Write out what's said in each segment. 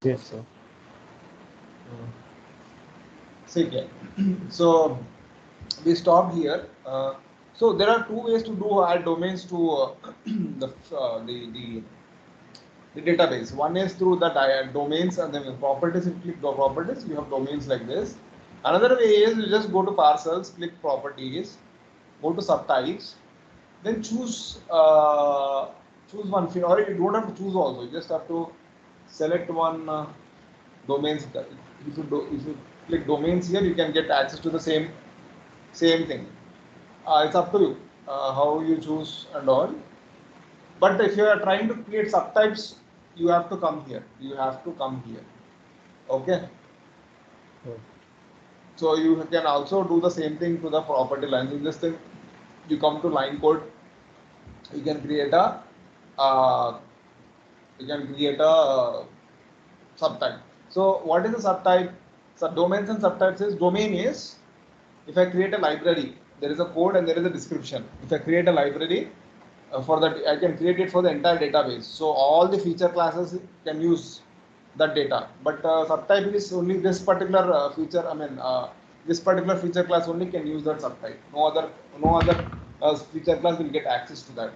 Yes, sir. So, yeah. So we stopped here. So there are two ways to do add domains to the database. One is through the domains and then properties. If you click the properties, you have domains like this. Another way is you just go to parcels, click properties, go to subtypes, then choose one field, or you don't have to choose also. You just have to select one domains. If you click domains here, you can get access to the same thing. It's up to you how you choose and all. But if you are trying to create subtypes, you have to come here. You have to come here. Okay. Oh, So you can also do the same thing to the property lines. In this thing, you come to line code. You can create a uh, subtype. So what is the subtype? So domains and subtypes is domain is if I create a library, there is a code and there is a description. If I create a library for that, I can create it for the entire database. So all the feature classes can use that data. But subtype is only this particular feature. This particular feature class only can use that subtype. No other feature class will get access to that.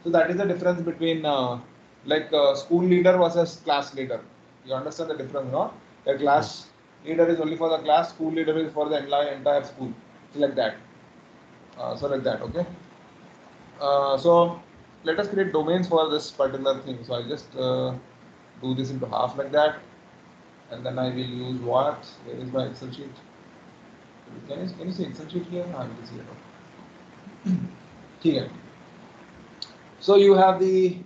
So that is the difference between school leader versus class leader. You understand the difference, no? A yes. class leader is only for the class, school leader is for the entire school. So like that. Like that, okay? So let us create domains for this particular thing. So I'll just do this into half like that, and then I will use what? Where is my Excel sheet? Can you see Excel sheet here? I will see it. Here. So you have the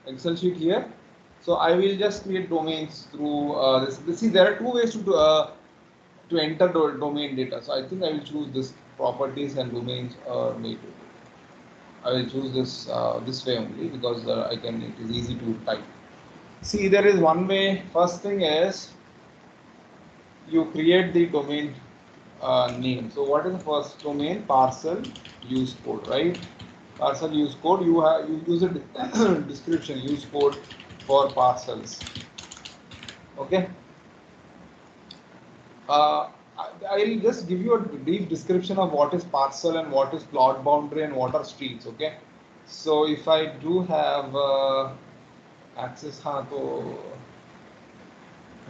Excel sheet here. So I will just create domains through this. See, there are two ways to enter domain data. So I think I will choose this properties and domains, or maybe I will choose this way only because I can. It is easy to type. See, there is one way. First thing is you create the domain name. So what is the first domain? Parcel use code, right? Parcel use code. You use a description use code for parcels. Okay. Uh, I'll just give you a brief description of what is parcel and what is plot boundary and what are streets. Okay. So if I do have access, हाँ तो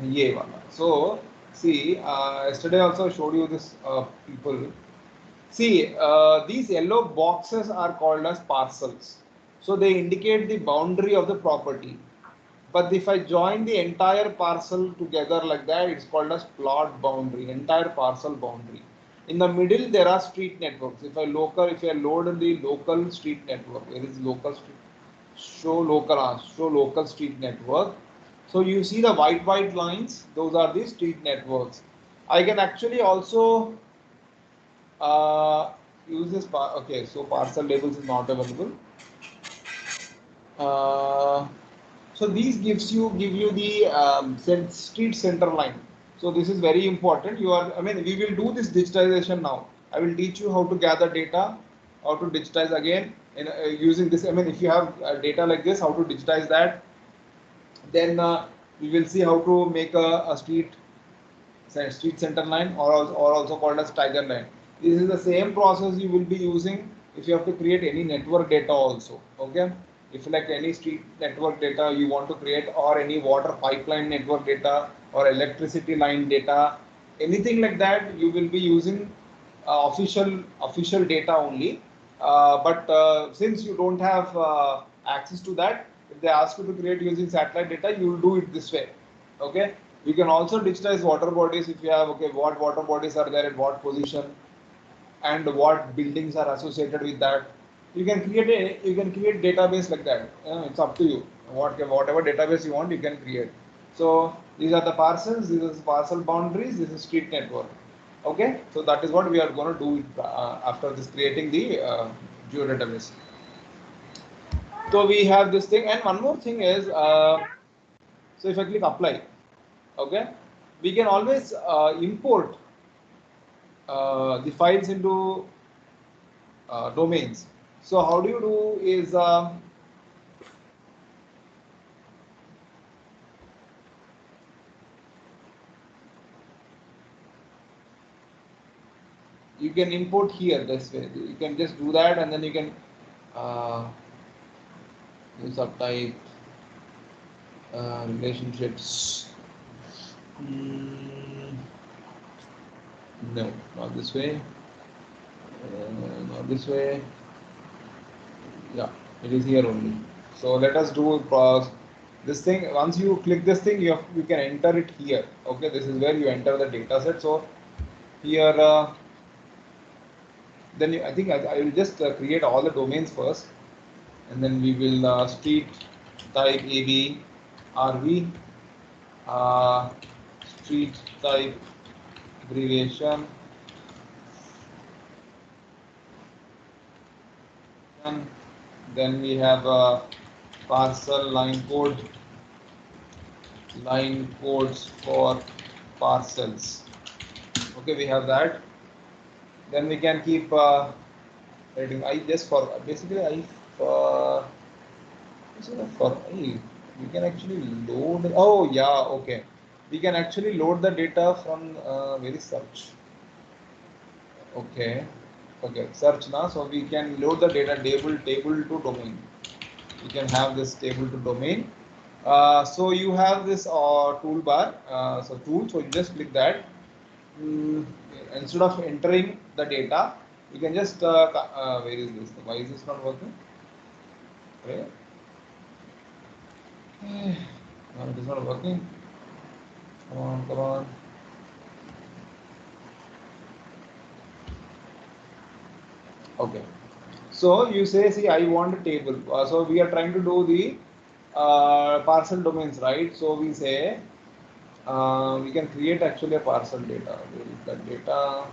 ये वाला. So see, yesterday also I showed you this people. See, these yellow boxes are called as parcels. So they indicate the boundary of the property. But if I join the entire parcel together like that, it's called as plot boundary, entire parcel boundary. In the middle, there are street networks. If I load in the local street network, where is local street? Show local street network. So you see the white lines, those are the street networks. I can actually also uh, use this. Okay, so parcel labels is not available. Uh, so these give you the street center line. So this is very important. We will do this digitization now. I will teach you how to gather data, how to digitize again using this. If you have data like this, how to digitize that. Then we will see how to make a street center line, or also called as tiger line. This is the same process you will be using if you have to create any network data also. Okay, if like any street network data you want to create, or any water pipeline network data, or electricity line data, anything like that, you will be using official data only. But since you don't have access to that, if they ask you to create using satellite data, you will do it this way. Okay, you can also digitize water bodies if you have, okay, what water bodies are there at what position, and what buildings are associated with that. You can create database like that. It's up to you. Whatever database you want, you can create. So these are the parcels. This is parcel boundaries. This is street network. Okay, so that is what we are going to do after this, creating the geodatabase. So we have this thing, and one more thing is, so if I click apply, okay, we can always import the files into domains. So how do you do is you can import here this way. You can just do that, and then you can do subtype relationships. No, not this way. Not this way. Yeah, it is here only. So let us do this thing. Once you click this thing, you can enter it here. Okay, this is where you enter the data set. So here, then I think I will just create all the domains first, and then we will street type AB RV, uh, street type abbreviation, and then we have parcel line codes for parcels. Okay, we have that. Then we can keep writing. I just for basically I for we can actually load. Oh yeah, okay. We can actually load the data from very search. Okay, okay, search now. So we can load the data table to domain. You can have this table to domain. So you have this toolbar. So tool. So you just click that. Mm, Instead of entering the data, you can just where is this? Why is this not working? Okay. No, it is not working. Come on, come on. Okay. So you say, see, I want a table. So we are trying to do the parcel domains, right? So we say we can create actually a parcel data. Where is that data?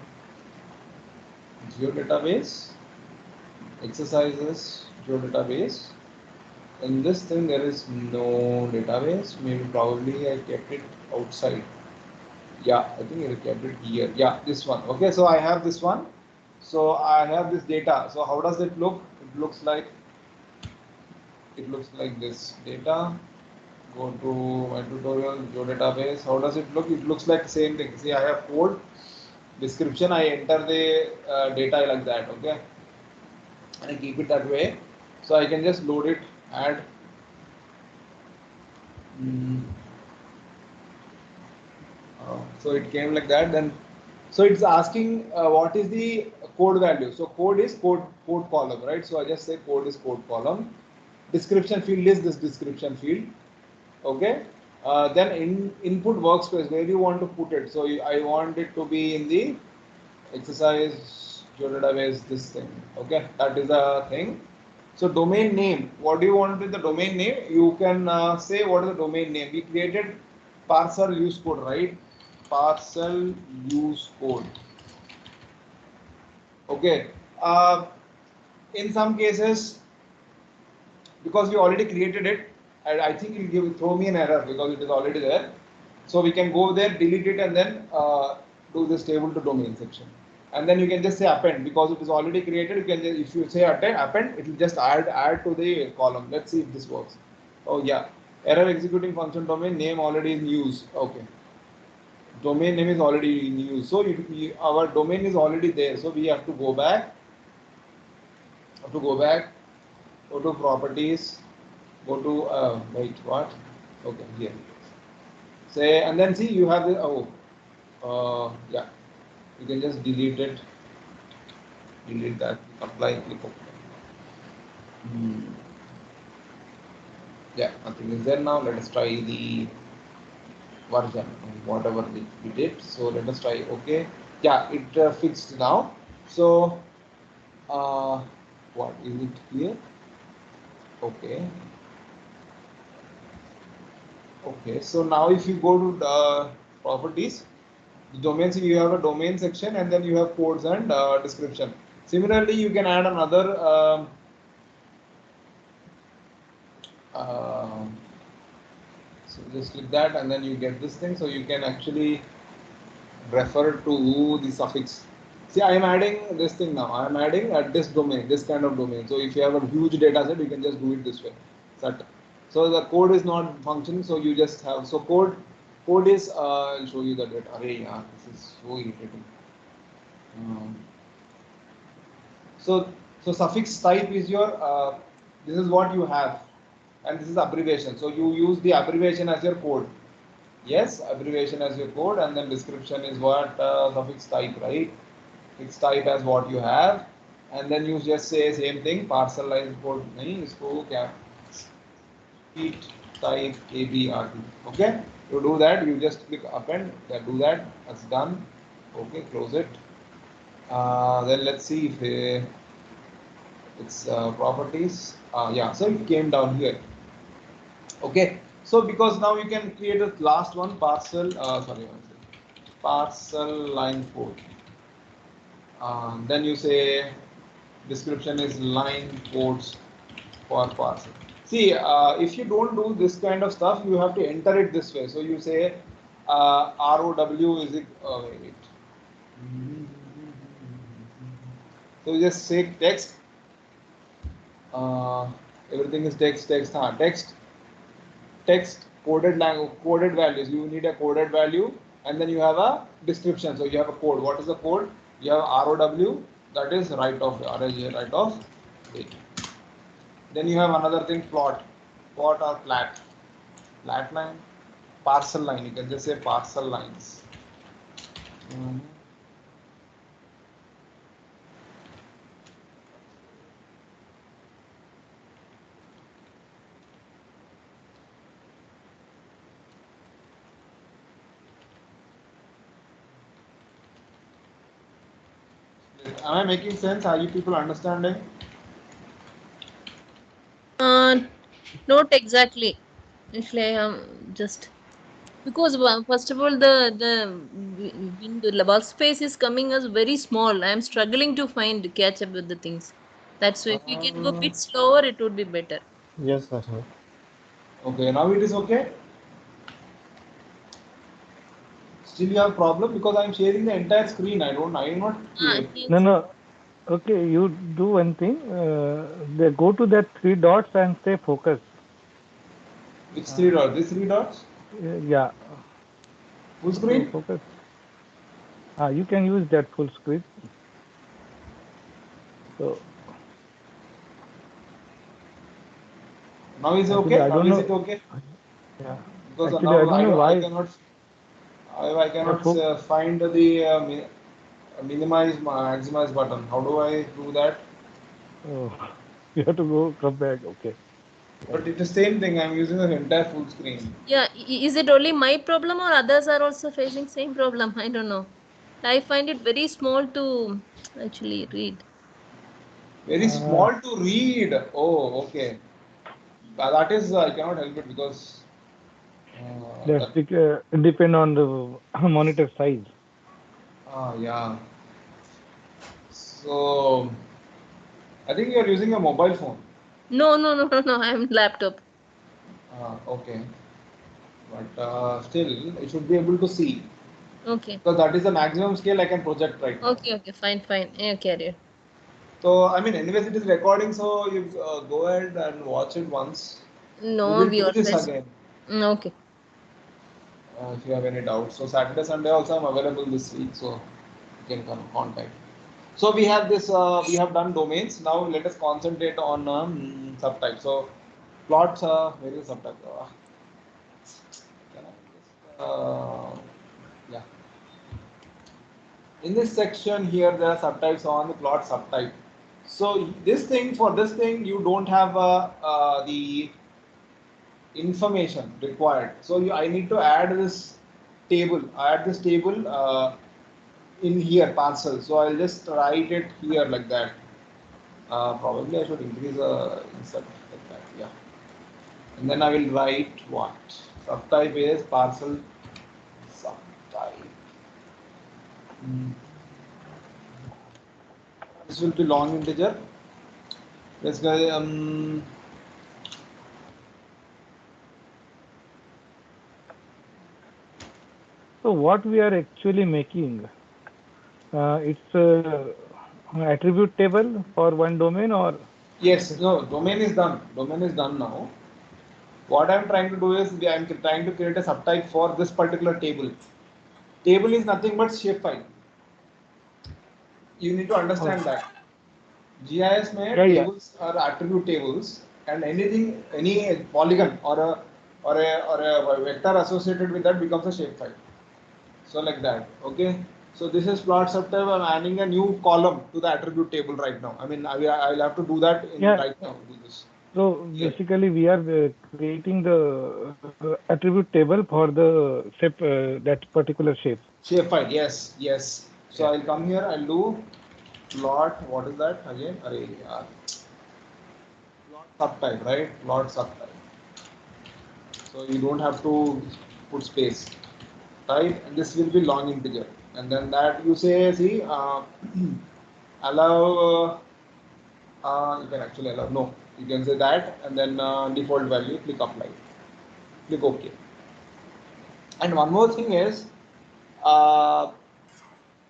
Geodatabase, exercises, geodatabase. In this thing, there is no database. Maybe probably I kept it outside. Yeah, I think I kept it here. Yeah, this one. Okay, so I have this one. So I have this data. So how does it look? It looks like this data. Go to my tutorial, geodatabase. How does it look? It looks like the same thing. See, I have code description. I enter the data like that. Okay, and I keep it that way. So I can just load it, add. Mm, so it came like that. Then, so it's asking what is the code value. So code is code column, right? So I just say code is code column. Description field is this description field. Okay. Then input workspace, where you want to put it. So I want it to be in the exercise database, this thing. Okay, that is a thing. So domain name, what do you want with the domain name? You can say what is the domain name. We created parcel use code, right? Parcel use code. Okay. In some cases, because we already created it, and I think it will throw me an error because it is already there. So we can go there, delete it, and then do this table to domain section. And then you can just say append because it is already created. You can just, if you say append, it will just add to the column. Let's see if this works. Oh yeah, error executing function domain name already in use. Okay, domain name is already in use. So our domain is already there. So we have to go back. Go to properties. Go to wait, what? Okay, here. Say, and then see you have the yeah, you can just delete that, apply, click OK. Yeah, nothing is there now. Let us try the version, whatever we did. So let us try. Okay, yeah, it fixed now. So what is it here? Okay, okay. So now if you go to the properties, the domains, you have a domain section, and then you have codes and description. Similarly, you can add another um, so just click that, and then you get this thing. So you can actually refer to the suffix. See, I am adding this thing now. I am adding at this domain, this kind of domain. So if you have a huge data set, you can just do it this way. So the code is not functioning. So you just have, so code is I'll show you the data. Array, yeah, this is so irritating. So, so suffix type is your, this is what you have, and this is abbreviation. So you use the abbreviation as your code. Yes, abbreviation as your code, and then description is what suffix type, right? Fix type as what you have, and then you just say same thing. Parcel line code नहीं इसको क्या sheet type ABRT. Okay, to do that you just click append. Then do that. That's done. Okay, close it. Then let's see if it's properties. Yeah, so it came down here. Okay, so because now you can create a last one parcel. Sorry, one second. Parcel line code. Then you say description is line codes for parcel. See, if you don't do this kind of stuff, you have to enter it this way. So you say ROW is it? Wait. So you just say text. Uh, Everything is text, text, text, text, coded language, coded values. You need a coded value, and then you have a description. So you have a code. What is the code? You have ROW, that is right of right of date. Then you have another thing, plot or flat line, parcel line. You can just say parcel lines. Mhm. Am I making sense? Are you people understanding? Uh, Not exactly. Actually, just because first of all, the window, the workspace is coming as very small. I am struggling to find catch up with the things. That's why if we can go a Uh, bit slower, it would be better. Yes, sir. okay, now it is okay. Still you have problem because I am sharing the entire screen. I am not I think No, no. Okay, you do one thing. They go to that three dots and say focus. which three Uh, dots? These three dots? yeah. Full So screen? focus. You can use that full screen. So Now is it actually, okay? I Now don't is it know. okay? Yeah. Because Actually, I now don't know I why. cannot I Yeah. cannot find the minimize maximize button. How do I do that? Oh, you have to go come back. Okay. But Fine. it's the same thing. I'm using the entire full screen. yeah. Is it only my problem or others are also facing same problem? I don't know. I find it very small to actually read. Very Uh, small to read. Oh, okay. That is I cannot help it because that's that depend on the monitor size. yeah. So I think you are using a mobile phone. No, no, no, no, no. I'm laptop. Okay, but still you should be able to see Okay. because that is the maximum scale I can project right now. Okay, okay, fine, fine. Yeah, carry So I mean, anyways, it is recording, so you go ahead and watch it once. on. We No, will we do this always. again Okay. if you have any doubts. So Saturday, Sunday also I'm available this week, so you can come contact. So we have this. We have done domains. Now let us concentrate on subtype. So plots. Where is subtype? Can I just? Yeah. In this section here, there are subtypes on the plot subtype. So this thing for this thing, you don't have the information required. So I need to add this table. Add this table in here parcel. So I'll just write it here like that. Probably I should increase insert like that. Yeah. And then I will write what subtype is parcel subtype. Hmm. This will be long integer. Let's go. So what we are actually making, it's attribute table for one domain or Yes. No. Domain is done. Domain is done now. What I'm trying to do is I'm trying to create a subtype for this particular table. Table is nothing but shapefile. You need to oh, understand that. GIS में Yeah, yeah. tables are attribute tables, and anything, any polygon or a vector associated with that becomes a shapefile. So like that, okay. So this is plot subtype. I'm adding a new column to the attribute table right now. I mean, I'll have to do that in Yeah. right now. Do this So here. basically, we are creating the attribute table for the shape, that particular shape. Shapefile, yes, yes. So Yeah. I'll come here. I'll do plot. What is that again? Array. Plot subtype, right? Plot subtype. So you don't have to put space, right? And this will be long integer, and then that you say, see, allow. You can actually allow. No, you can say that, and then default value. Click apply. Click OK. And one more thing is, uh,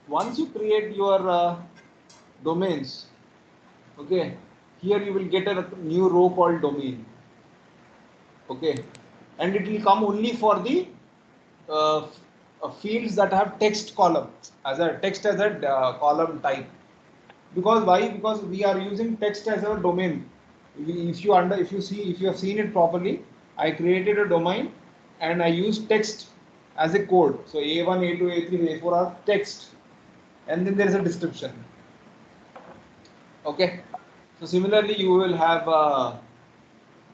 once you create your domains, okay, here you will get a new row called domain, okay, and it will come only for the uh, fields that have text column as a text as a column type. Because why? Because we are using text as a domain. If you have seen it properly, I created a domain and I used text as a code. So A1, A2, A3, A4 are text, and then there is a description. Okay. So similarly, you will have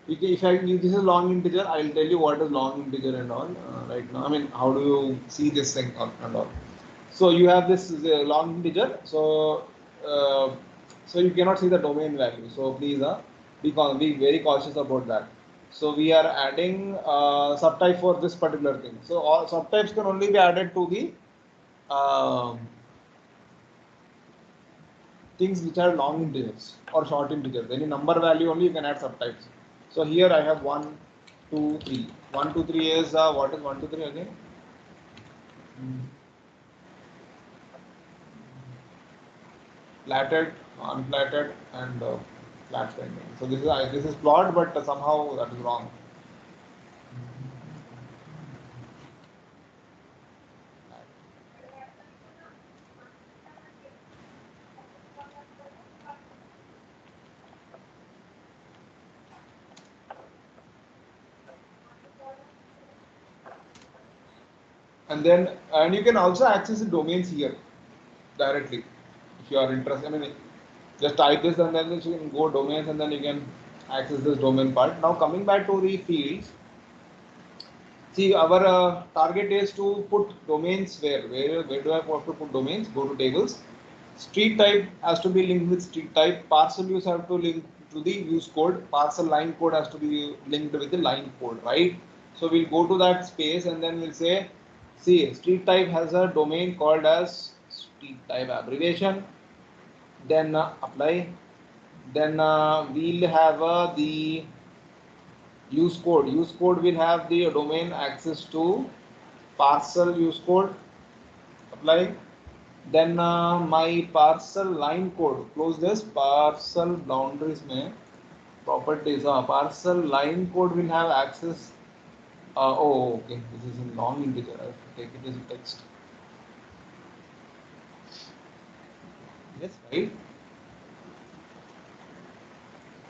if this is long integer, I'll tell you what is long integer and all right now. I mean, how do you see this thing and all? So you have this long integer. Uh, so you cannot see the domain value. So please be very cautious about that. So we are adding subtype for this particular thing. So all subtypes can only be added to the uh, things which are long integers or short integers. Any number value only you can add subtypes. So here I have 1, 2, 3. 1, 2, 3 is what is 1, 2, 3 again? Flatted, unflatted, and flat pending. So this is plot, but somehow that is wrong. And you can also access the domains here directly if you are interested. I mean, just type this and then you can go domains and then you can access this domain part. Now coming back to the fields. See, our target is to put domains where do I have to put domains? Go to tables. Street type has to be linked with street type. Parcel use have to link to the use code. Parcel line code has to be linked with the line code, right? So we'll go to that space and then we'll say, see, street type has a domain called as street type abbreviation. Then apply. Then we'll have the use code. Use code will have the domain access to parcel use code. Apply. Then my parcel line code. Close this. Parcel boundaries में properties. Parcel line code will have access. Oh, okay. This is in long integer. I have to take it as a text. Yes, right.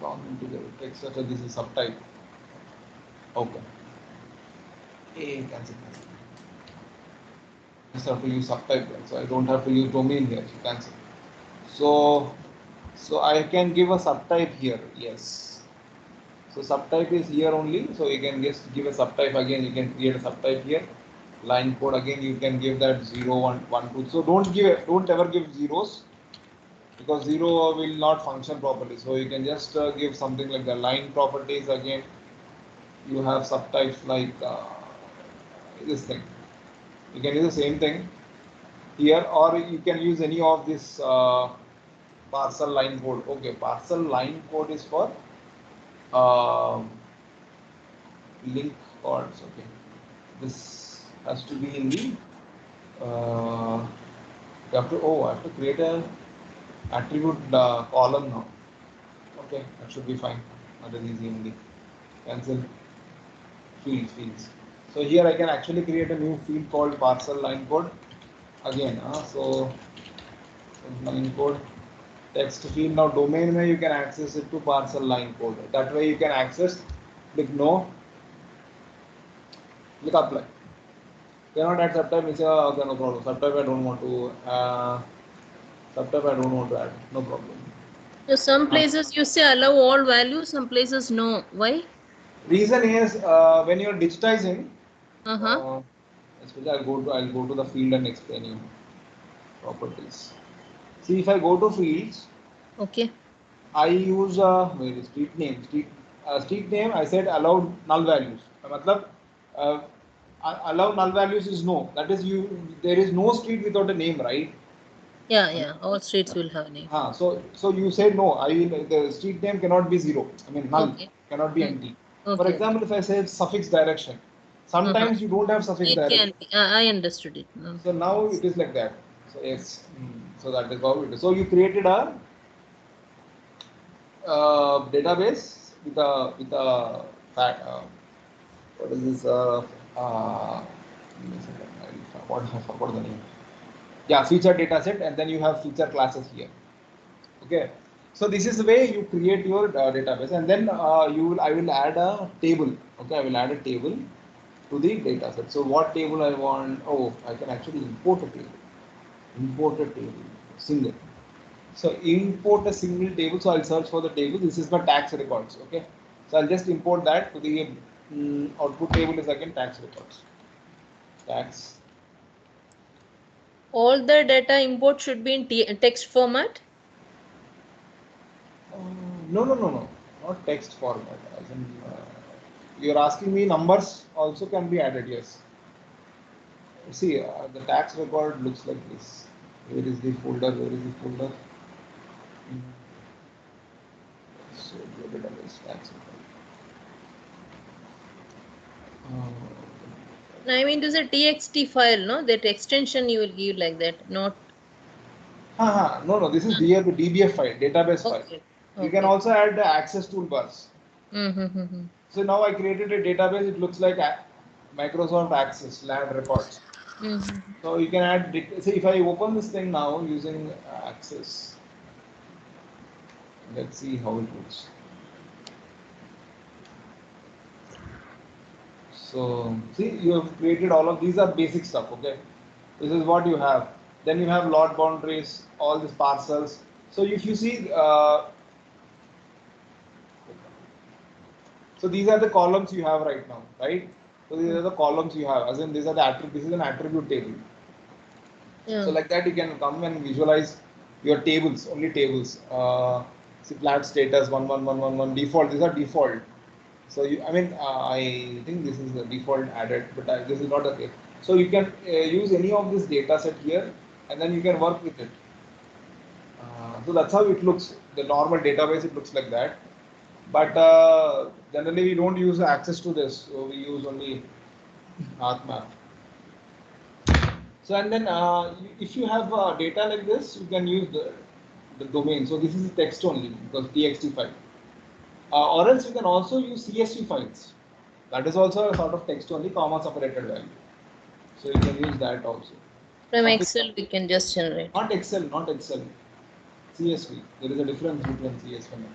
Long integer text. So this is subtype. Okay. Hey, cancel. Just have to use subtype. So I don't have to use domain here. So cancel. So I can give a subtype here. Yes. So subtype is here only. So you can just give a subtype again. You can create a subtype here. Line code again. You can give that 0, 1, 1, 2. So don't ever give zeros because zero will not function properly. So you can just give something like the line properties again. You have subtypes like this thing. You can use the same thing here, or you can use any of this parcel line code. Okay, parcel line code is for uh, link chords. Okay, this has to be in the you have to I have to create a attribute column now. Okay, that should be fine. That is easy only. Cancel fields. So here I can actually create a new field called parcel line code again. So line code. text field. Now domain में you can access it to parcel line code. That way you can access. Click no. Click apply. Cannot add subtype. We say okay, no problem. Subtype I don't want to. Subtype I don't want to add. No problem. So some Uh, places you say allow all values, some places no. Why? Reason is when you're digitizing. Uh-huh. Uh, Especially I'll go to the field and explain you properties. See if I go to fields, Okay. I use where is street name. Street name. I said allowed null values. मतलब uh, allow null values is no. That is you. There is no street without a name, right? Yeah, yeah. All streets will have name. So you say no. The street name cannot be zero. I mean null Okay. cannot be Mm. empty. For Okay, okay. example, if I say suffix direction, Uh-huh. sometimes you don't have suffix It can direction. be. I understood it. So Okay. now it is like that. So yes, so that is how it is. So you created a database with a what is this? Give me a second. I forgot the name. Yeah, feature data set, and then you have feature classes here. Okay. So this is the way you create your database, and then I will add a table. Okay, I will add a table to the data set. So what table I want? Oh, I can actually import a table. Import a table, single. So import a single table. So I'll search for the table. This is my tax records. Okay. So I'll just import that to the output table is again tax records. Tax. All the data import should be in text format. No. Not text format. As in, you're asking me numbers also can be added. Yes. See, the tax record looks like this. Where is the folder? Where is the folder? Mm, So the database tax record. I mean to say txt file, no? That extension you will give like that, not. No. This is DBF file, database file. Okay. You can Okay. also add the access toolbars. Mm-hmm. So now I created a database. It looks like Microsoft Access Land Records. Mm-hmm. So you can add. See if I open this thing now using Access. Let's see how it looks. So see, you have created all of these are basic stuff. Okay, this is what you have. Then you have lot boundaries, all these parcels. So if you see, so these are the columns you have right now, right? So these are the columns you have. As in, these are the this is an attribute table. So Yeah. like that, you can come and visualize your tables, only tables. See flat status 11111 default. These are default. So I think this is the default added, but this is not the case. So you can use any of this data set here, and then you can work with it. So that's how it looks. The normal database it looks like that. But generally we don't use access to this, so we use only ArcMap. So and then if you have data like this, you can use the domain. So this is text only because txt file. Or else you can also use CSV files. That is also a sort of text only, comma separated value. So you can use that also. From Something Excel we can just generate. not Excel, not Excel. CSV. There is a difference between CSV and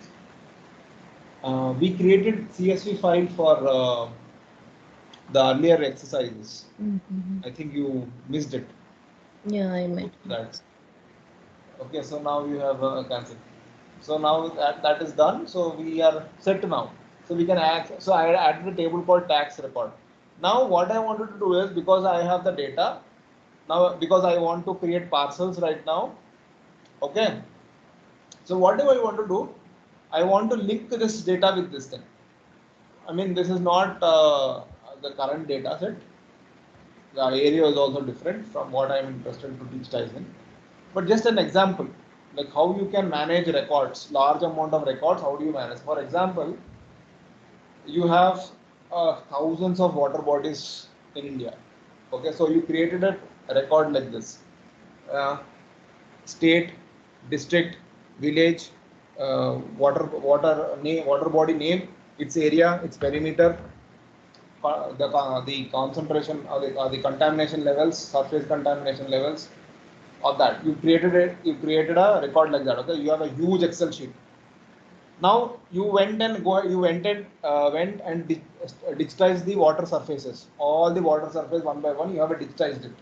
Excel. We created CSV file for the earlier exercises. Mm-hmm. I think you missed it. Yeah, I Go might. to that. Okay, so now you have cancelled. So now that is done. So we are set now. So we can add. So I added a table called tax record. Now what I wanted to do is because I have the data. Now because I want to create parcels right now. Okay. So what do I want to do? I want to link this data with this thing. I mean this is not the current data set. The area is also different from what I am interested to digitize in. But just an example, like how you can manage records, large amount of records, how do you manage? For example, you have thousands of water bodies in India. Okay, so you created a record like this. Uh, State, district, village, water body name, its area, its perimeter, the concentration or the contamination levels, surface contamination levels, of that. You created a record like that. Okay, you have a huge Excel sheet. Now you went and digitized the water surfaces. All the water surface one by one. You have digitized it.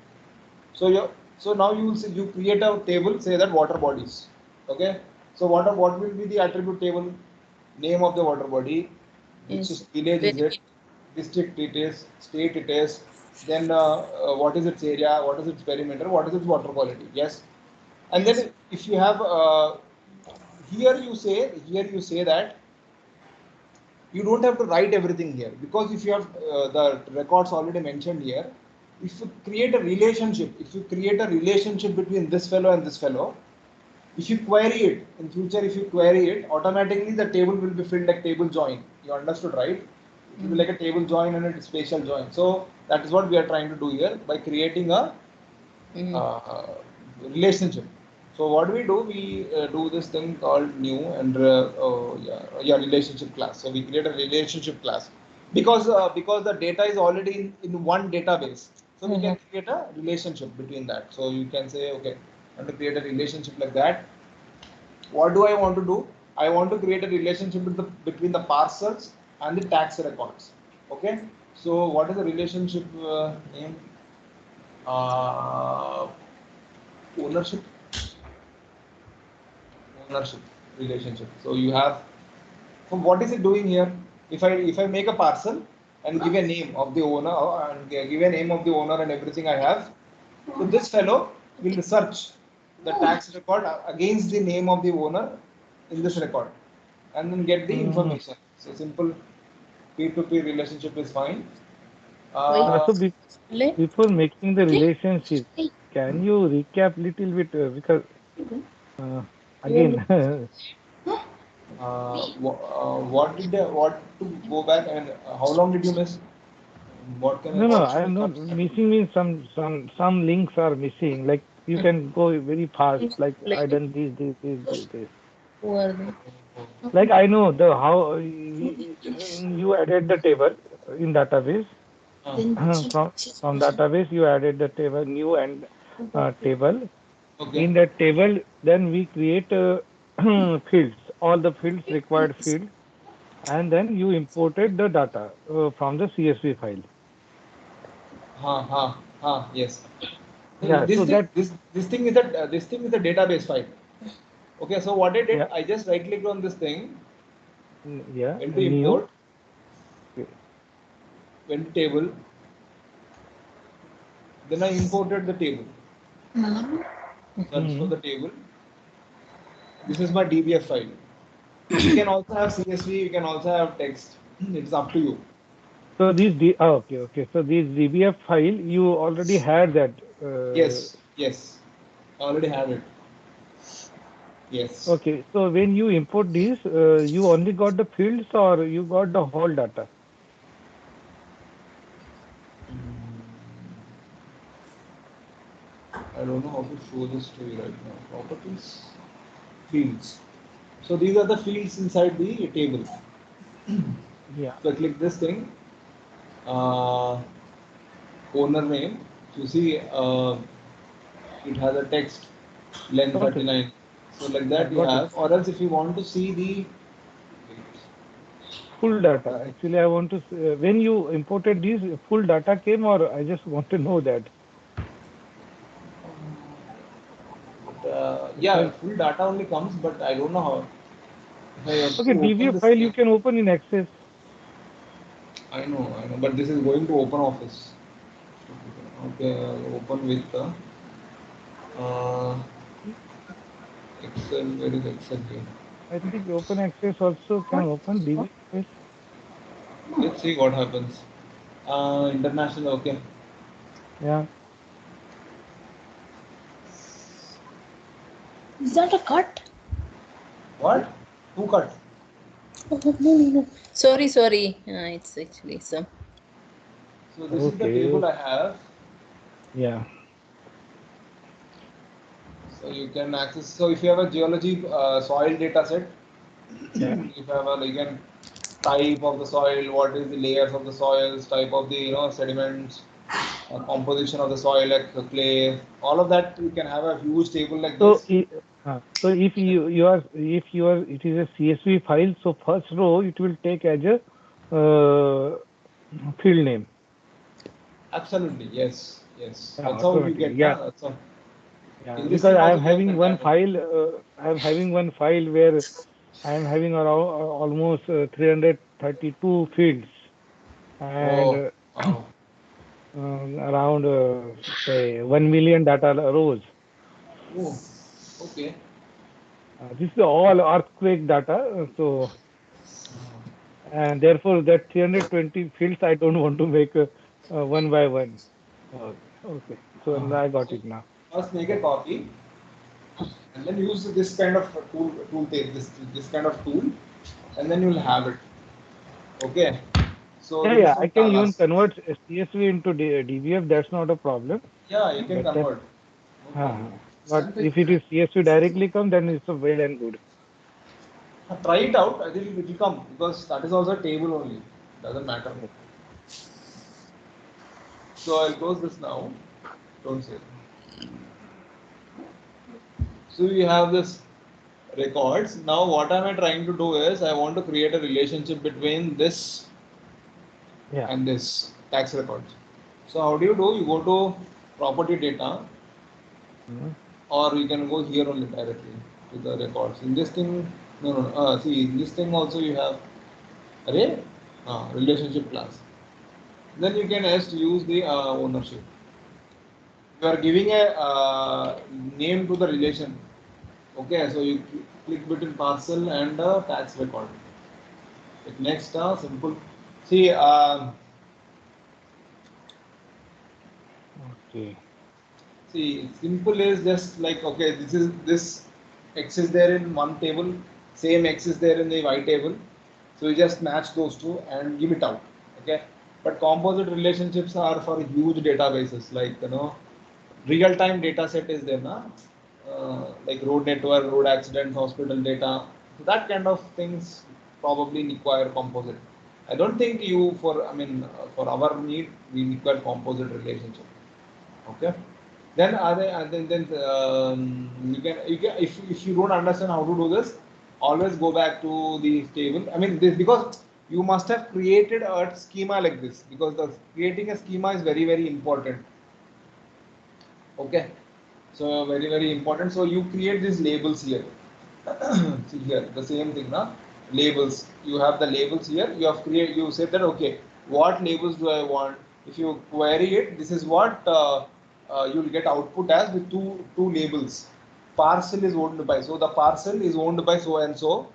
So you so now you will see, you create a table. Say that water bodies. Okay. So what will be the attribute table? Name of the water body, which Yes. village is Very it, district it is, state it is, then what is its area, what is its perimeter, what is its water quality. Yes. And yes. then if you have here you say that you don't have to write everything here, because if you have the records already mentioned here, if you create a relationship between this fellow and this fellow, if you query it in future, if you query it, automatically the table will be filled like table join. You understood, right? It will be Mm. like a table join and a spatial join. So that is what we are trying to do here by creating a Mm. uh, relationship. So what do? We do this thing called new and yeah, relationship class. So we create a relationship class because the data is already in one database. So we Mhm. can create a relationship between that. So you can say, okay, I want to create a relationship like that. What do I want to do? I want to create a relationship between the parcels and the tax records. Okay. So what is the relationship name? Uh, ownership ownership relationship. So you have, so what is it doing here? If I make a parcel and give a name of the owner and give a name of the owner and everything I have, so this fellow will search the tax record against the name of the owner in this record and then get the Mm. information. So simple peer-to-peer relationship is fine. Why? Uh, So Le? before making the relationship, can you recap little bit because uh, again, what to go back and how long did you miss? What can I no, what I should I am not not start? missing means some links are missing. Like you can go very fast. Like I done this. Who are they? Like I know the how you added the table in database. Uh, From database you added the table new and table. okay. In that table, then we create fields, all the fields required field, and then you imported the data from the CSV file. Yes. So Yeah, this so thing, that this thing is a database file. Okay. So what I did, yeah, I just right clicked on this thing, yeah, went to new. import, went to table, then I imported the table. Search for Hmm. the table. This is my DBF file. You can also have CSV. You can also have text. It's up to you. So okay. So this DBF file you already had that. Yes. Yes. I already have it. Yes. Okay, so when you import this, you only got the fields or you got the whole data? I don't know how to show this to you right now. Properties, fields. So these are the fields inside the table. Yeah. So I click this thing, uh, owner name. You see, it has a text, length Okay. 39. So like Yeah, that you got it. have. Or else if you want to see the, Full data. Actually, I want to, when you imported these, full data came, or I just want to know that. yeah, Because, full data only comes, but I don't know how. If I have okay, to open DBA this file you thing, can open in Access. I know, but this is going to open office. Okay, open with uh, Excel. Where is Excel here? I think Open Access also can open DBA file. Let's see what happens. International. Okay. Yeah. Is that a cut? What? Who cut? Oh, no, no, no. Sorry, sorry. It's actually some. So this is the table Okay. I have. Yeah. So you can access. So if you have a geology soil data set, Yeah. if you have a like an type of the soil, what is the layers of the soils, type of the sediments, composition of the soil, like the clay, all of that. You can have a huge table like So, this. so if you are it is a CSV file, so first row it will take as a field name. Absolutely, yes, yes. Yeah, That's how we automatically. get, Yeah, na? That's how. yeah. In this Because thing I also am we have having that one kind of. file. I am having one file where I am having around almost 332 fields and Oh, wow. around say 1 million data rows. Oh, okay. This is all earthquake data. So and therefore that 320 fields I don't want to make one by one. Okay, okay. So I got So it now. first make a copy and then use this kind of tool this kind of tool, and then you'll have it. Okay. So Yeah, this is yeah. I from can even Canvas. convert CSV into DBF. That's not a problem. Yeah, you can But convert. No problem. but if it is CSV directly come, then it's a well and good. Try it out. I think it will come because that is also a table only. Doesn't matter. Okay. So I'll close this now. Don't say. So we have this records. Now what am I trying to do is I want to create a relationship between this Yeah. and this tax records. So how do? You go to property data, Mhm. or you can go here only directly to the records. In this thing, no. See, in this thing also you have array relationship class. Then you can just use the ownership. You are giving a name to the relation. Okay, so you click between parcel and tax record. Like next, simple. See, Okay. see, simple is just like okay, this X is there in one table, same X is there in the Y table. So you just match those two and give it out. Okay, but composite relationships are for huge databases like real time data set is there, na? Like road network, road accidents, hospital data. So that kind of things probably require composite. I don't think you for I mean for our need we require composite relationship. Okay. Then are they, then you can if you don't understand how to do this, always go back to the table. I mean this because you must have created a schema like this because the creating a schema is very important. Okay. So very important. So you create these labels here. See here the same thing now. Labels. You have the labels here. You said that okay, what labels do I want? If you query it, this is what you'll get output as with two labels. Parcel is owned by, so the parcel is owned by so and so,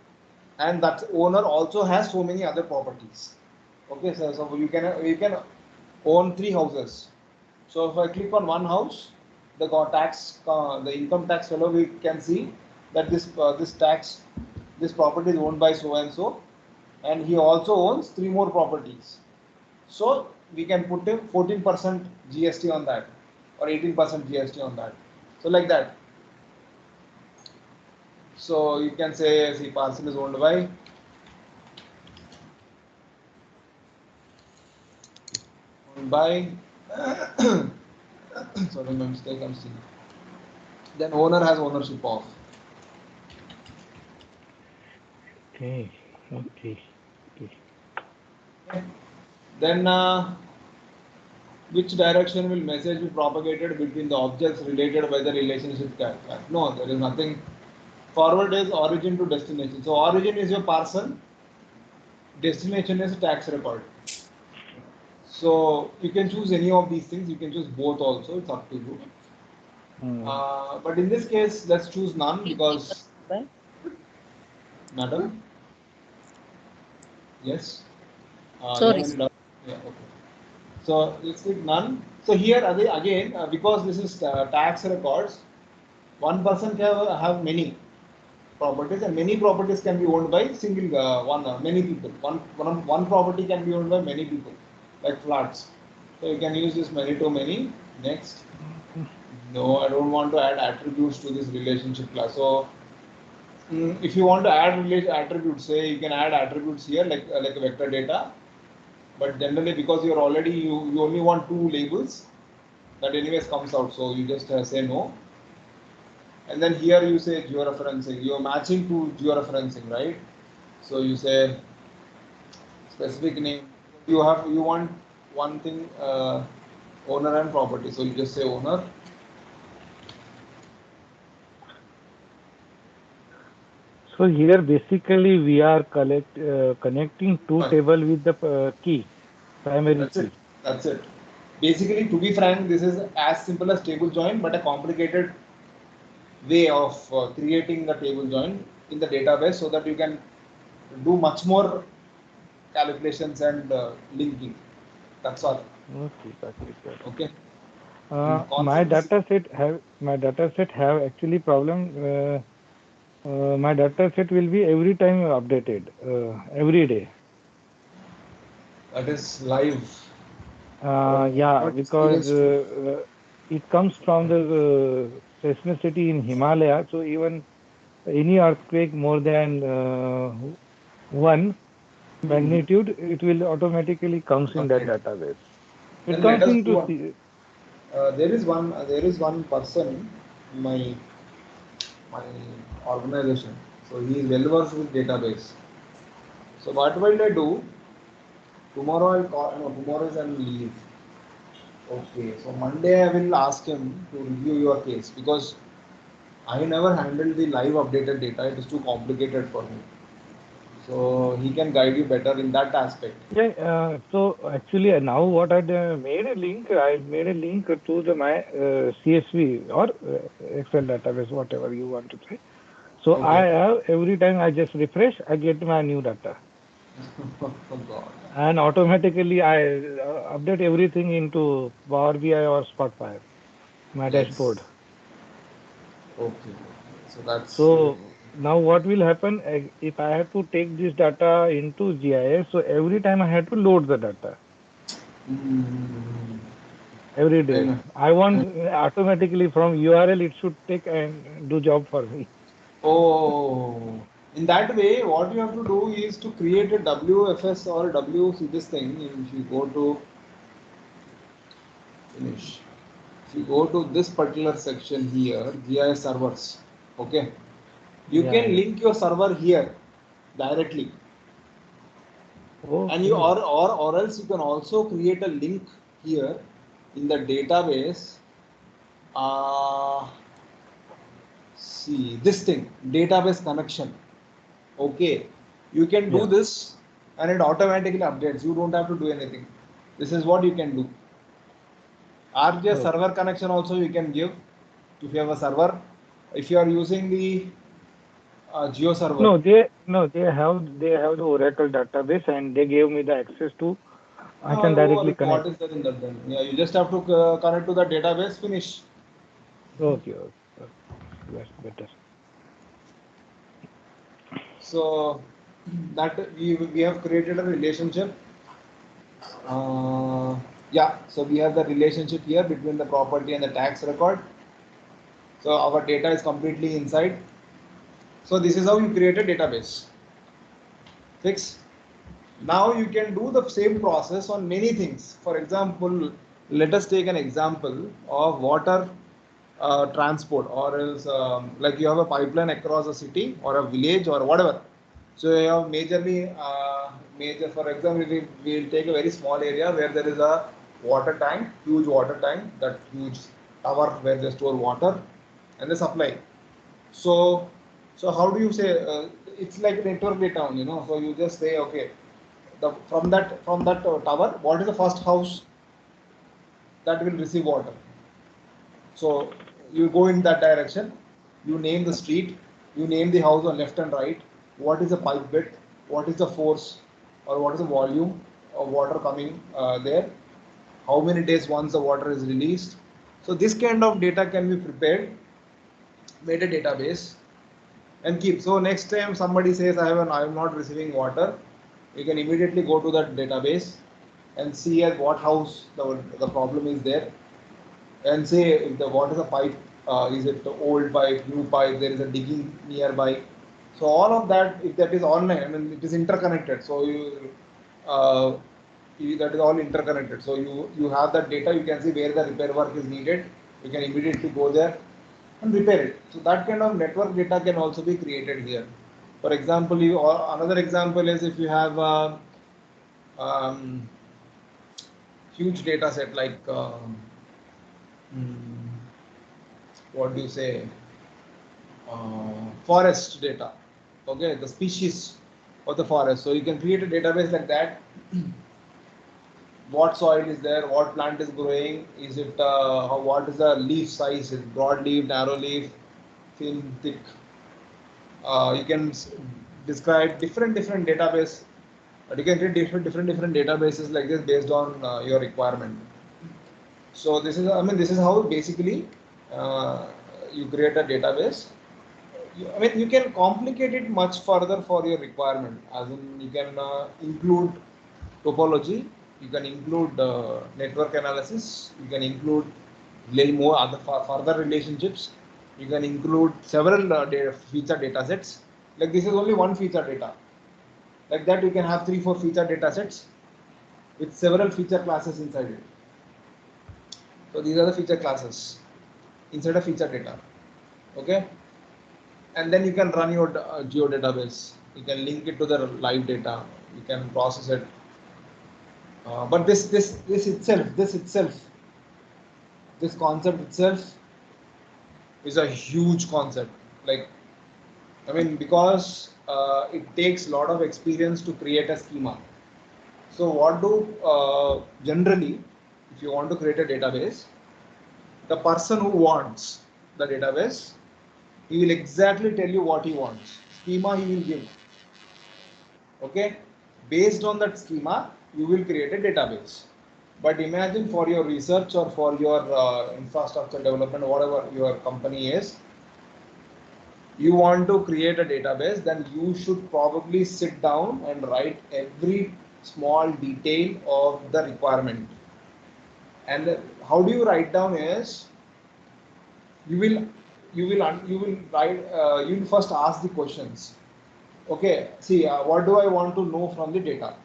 and that owner also has so many other properties. Okay, so you can own three houses. So if I click on one house, the income tax fellow, we can see that this property is owned by so and he also owns three more properties. So we can put him 14% GST on that, or 18% GST on that. So like that. So you can say, see, parcel is owned by sorry, my mistake. I'm seeing. Then owner has ownership of. Okay. Okay. Okay. Okay. Then which direction will message be propagated between the objects related by the relationship tag? No, there is nothing. Forward is origin to destination. So origin is your parcel, destination is a tax record. So you can choose any of these things. You can choose both also. It's up to you. Hmm. But in this case, let's choose none Please make us because, back. madam, yes, you have Sorry. any doubt? Yeah, okay. So let's click none. So here again, because this is tax records, one person can have many properties, and many properties can be owned by single many people. One property can be owned by many people, like flats. So you can use this many to many. Next, no, I don't want to add attributes to this relationship class. So if you want to add attributes, say you can add attributes here like a vector data. But generally, because you're already you only want two labels, that anyways comes out. So you just say no, and then here you say georeferencing. You're matching to georeferencing, right? So you say specific name. You want one thing, owner and property. So you just say owner. So here basically we are connecting two Fine. table with the key, primary That's it. key. That's it. Basically, to be frank, this is as simple as table join, but a complicated way of creating the table join in the database so that you can do much more calculations and linking. That's all. Okay, got it, got it. Okay. My Concept is data set have actually problem. My data set will be every time updated, every day. that is live. Yeah, Not because experienced to. it comes from the seismicity in Himalaya. So even any earthquake more than one Hmm. magnitude, it will automatically comes in that Update. database. It Then let comes us do into one. There is one person in my organization. So he is well versed with database. So what will I do? Tomorrow I'll call. No, tomorrow is on leave. Okay. So Monday I will ask him to review your case because I never handled the live updated data. It is too complicated for me. So he can guide you better in that aspect. Yeah, so actually now what I made a link to the my CSV or Excel database, whatever you want to say. So I Okay. have every time I just refresh, I get my new data, Oh God. and automatically I update everything into Power BI or Spotfire, my dashboard. Yes. Okay. So that's So now what will happen if I have to take this data into GIS? So every time I have to load the data mm, every I day. know. I want I- automatically from URL it should take and do job for me. Oh, in that way, what you have to do is to create a WFS or WC this thing. If you go to finish, if you go to this particular section here, GIS servers, okay, you Yeah, can yeah. link your server here directly, and you Okay. or else you can also create a link here in the database. Uh, See this thing, database connection. Okay, you can do Yeah. this and it automatically updates. You don't have to do anything. This is what you can do. RJ Okay. server connection also you can give if you have a server. If you are using the Geo server, They have the Oracle database and they gave me the access to I can no directly worries. What connect. is there in that then? Yeah, you just have to connect to the database. Finish. Okay, okay, okay. That's better. So that we have created a relationship. Uh, yeah, so we have the relationship here between the property and the tax record. So our data is completely inside. So this is how you create a database. Fix. Now you can do the same process on many things. For example, let us take an example of water transport, or else like you have a pipeline across a city or a village or whatever. So you have major. For example, we will take a very small area where there is a water tank, huge water tank, that huge tower where they store water and they supply. So, so how do you say? It's like network data only, So you just say, okay, from that tower, what is the first house that will receive water? So you go in that direction. You name the street. You name the house on left and right. What is the pipe width? What is the force, or what is the volume of water coming there? How many days once the water is released? So this kind of data can be prepared, made a database, and keep. So next time somebody says I am not receiving water, you can immediately go to that database and see at what house the problem is there, and say if the what is the pipe, is it the old pipe, new pipe, there is a digging nearby. So all of that, if that is online, I mean it is interconnected. So you that is all interconnected. So you have that data, you can see where the repair work is needed, you can immediately go there and repair it. So that kind of network data can also be created here. For example, or another example is if you have a um, huge data set like what do you say, forest data, okay, the species of the forest. So you can create a database like that. What soil is there, what plant is growing, is it what is the leaf size, is it broad leaf, narrow leaf, thin, thick. You can describe different database, but you can create different databases like this based on your requirement. So this is, I mean, this is how basically uh, you create a database. I mean, you can complicate it much further for your requirement. As in, you can include topology, you can include network analysis, you can include little more other further relationships. You can include several feature data sets. Like this is only one feature data. Like that, you can have 3 4 feature data sets with several feature classes inside it. So these are the feature classes inside a feature data. Okay, and then you can run your geo database. You can link it to the live data. You can process it. But this concept itself is a huge concept. Like, I mean, because it takes a lot of experience to create a schema. So what do generally, if you want to create a database, the person who wants the database, he will exactly tell you what he wants. Schema he will give. Okay, based on that schema, you will create a database. But imagine for your research or for your infrastructure development, whatever your company is, you want to create a database, then you should probably sit down and write every small detail of the requirement. And how do you write down is, you will you will write, you will first ask the questions. Okay, see, what do I want to know from the data?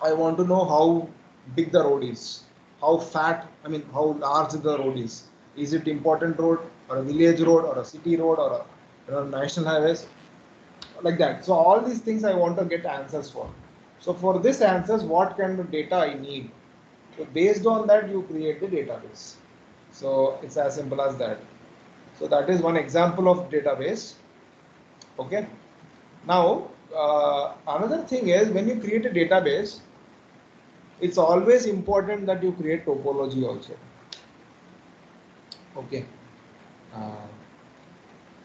I want to know how big the road is, how fat, I mean, how large the road is. Is it important road or a village road or a city road or a, national highways, like that. So all these things I want to get answers for. So for this answers, what kind of data I need? So based on that, you create the database. So it's as simple as that. So that is one example of database. Okay. Now another thing is, when you create a database, it's always important that you create topology also. Okay, uh,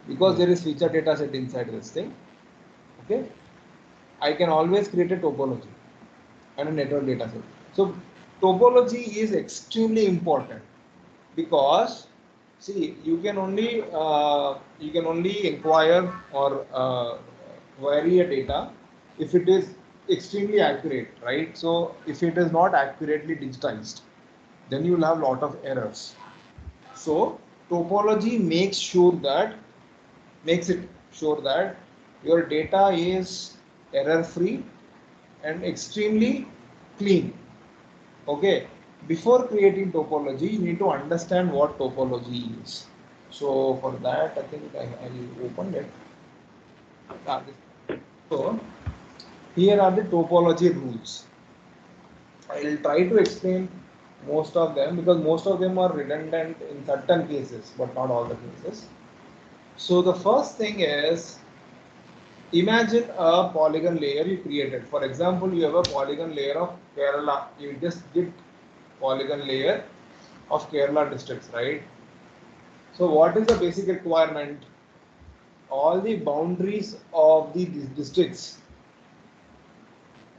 because Yes. there is feature data set inside this thing. Okay, I can always create a topology and a network data set. So topology is extremely important, because see, you can only inquire or query a data if it is extremely accurate, right? So if it is not accurately digitized, then you will have a lot of errors. So topology makes it sure that your data is error free and extremely clean. Okay. Before creating topology, you need to understand what topology is. So for that, I think I opened it. So here are the topology rules. I will try to explain most of them, because most of them are redundant in certain cases, but not all the cases. So the first thing is, imagine a polygon layer you created. For example, you have a polygon layer of Kerala. You just did polygon layer of Kerala districts, right? So what is the basic requirement? All the boundaries of the districts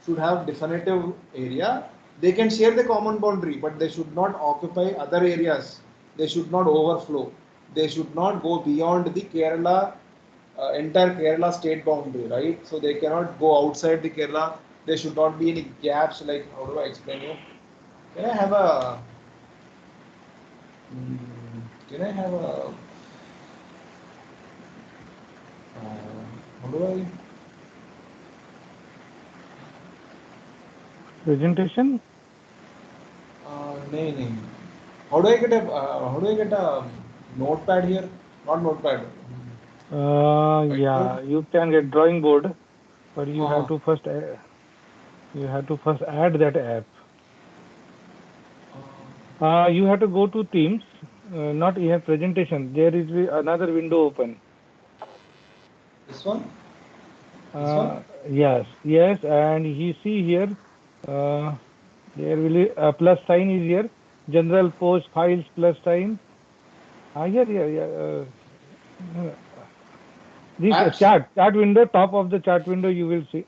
should have definitive area. They can share the common boundary, but they should not occupy other areas. They should not overflow. They should not go beyond the Kerala, entire Kerala state boundary, right? So they cannot go outside the Kerala. There should not be any gaps. Like, how do I explain you? Can I have a? Can I have a? How do I? Presentation? नहीं नहीं. How do I get a notepad here? Not notepad. Whiteboard. Yeah, you can get drawing board, but Uh, you have to first add that app. uh, You have to go to Teams, not here presentation. There is another window open. this one. This one. Uh, yes, yes, and you see here, uh, there will be a plus sign is here. General post files plus sign. Here, here, yeah. This Apps. chart window, top of the chart window, you will see.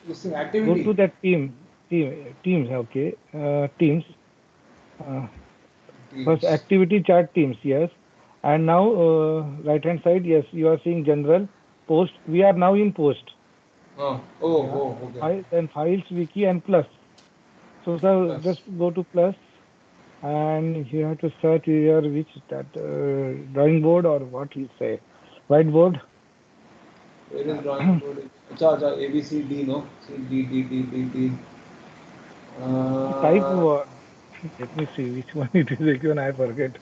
This thing Go to activity. that teams. Okay, teams. Uh, First Teams. activity chart teams, yes. And now right hand side, yes, you are seeing general post. We are now in post. Oh, Yeah, oh, okay. file then files, wiki, and plus. So sir, Plus. just go to plus, and you have to search here which that drawing board or what you say, whiteboard. Where is drawing board? Acha, acha, A, B, C, D, no? C, D, D, D, D, D. Type. Uh, Let me see which one it is. Again, I forget.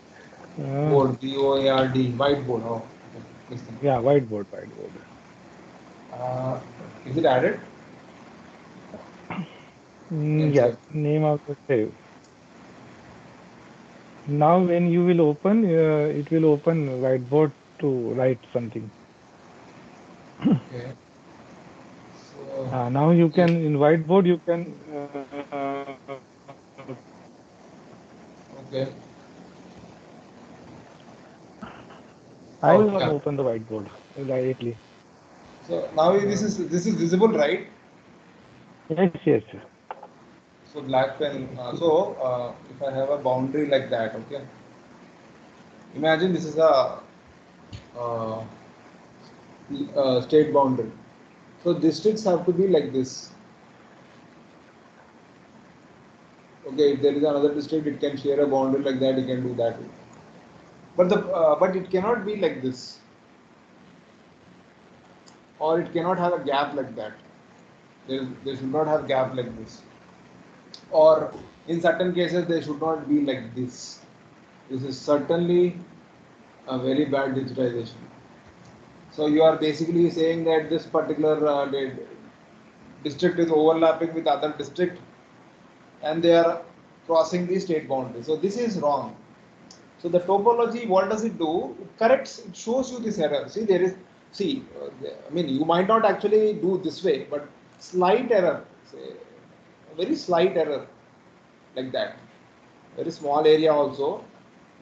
board, B-O-A-R-D, whiteboard. Oh, okay. This thing. Yeah, whiteboard. Uh, is it added? You can Yes, check. name of the save. Now when you will open, it will open whiteboard to write something. Okay. So, Now you yeah. can in whiteboard you can Okay. I Oh, will not yeah. open the whiteboard directly. So now Uh, this is visible, right? yes, yes. So black pen. If I have a boundary like that, okay. Imagine this is a uh, state boundary. So districts have to be like this. Okay, if there is another district, it can share a boundary like that. You can do that. But it cannot be like this, or it cannot have a gap like that. They should not have gap like this, or in certain cases they should not be like this. This is certainly a very bad digitization. So you are basically saying that this particular district is overlapping with other district and they are crossing the state boundary. So this is wrong. So the topology, what does it do? It corrects, it shows you this error. See, I mean, you might not actually do this way, but slight error, say, a very slight error like that, very small area also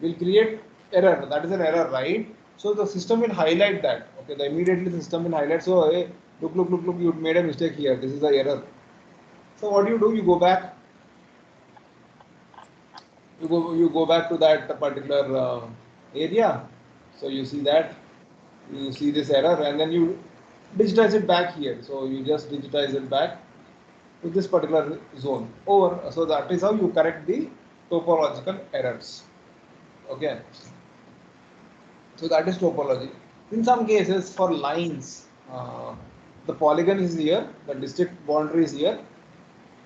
will create error. That is an error, right? So the system will highlight that. Okay, the immediately the system will highlight. So hey, look, you made a mistake here. This is the error. So what do? You go back. You go back to that particular area. So you see that you see this error, and then you digitize it back here. So you just digitize it back to this particular zone over. So that is how you correct the topological errors. Okay. So that is topology. In some cases, for lines, the polygon is here, the district boundary is here.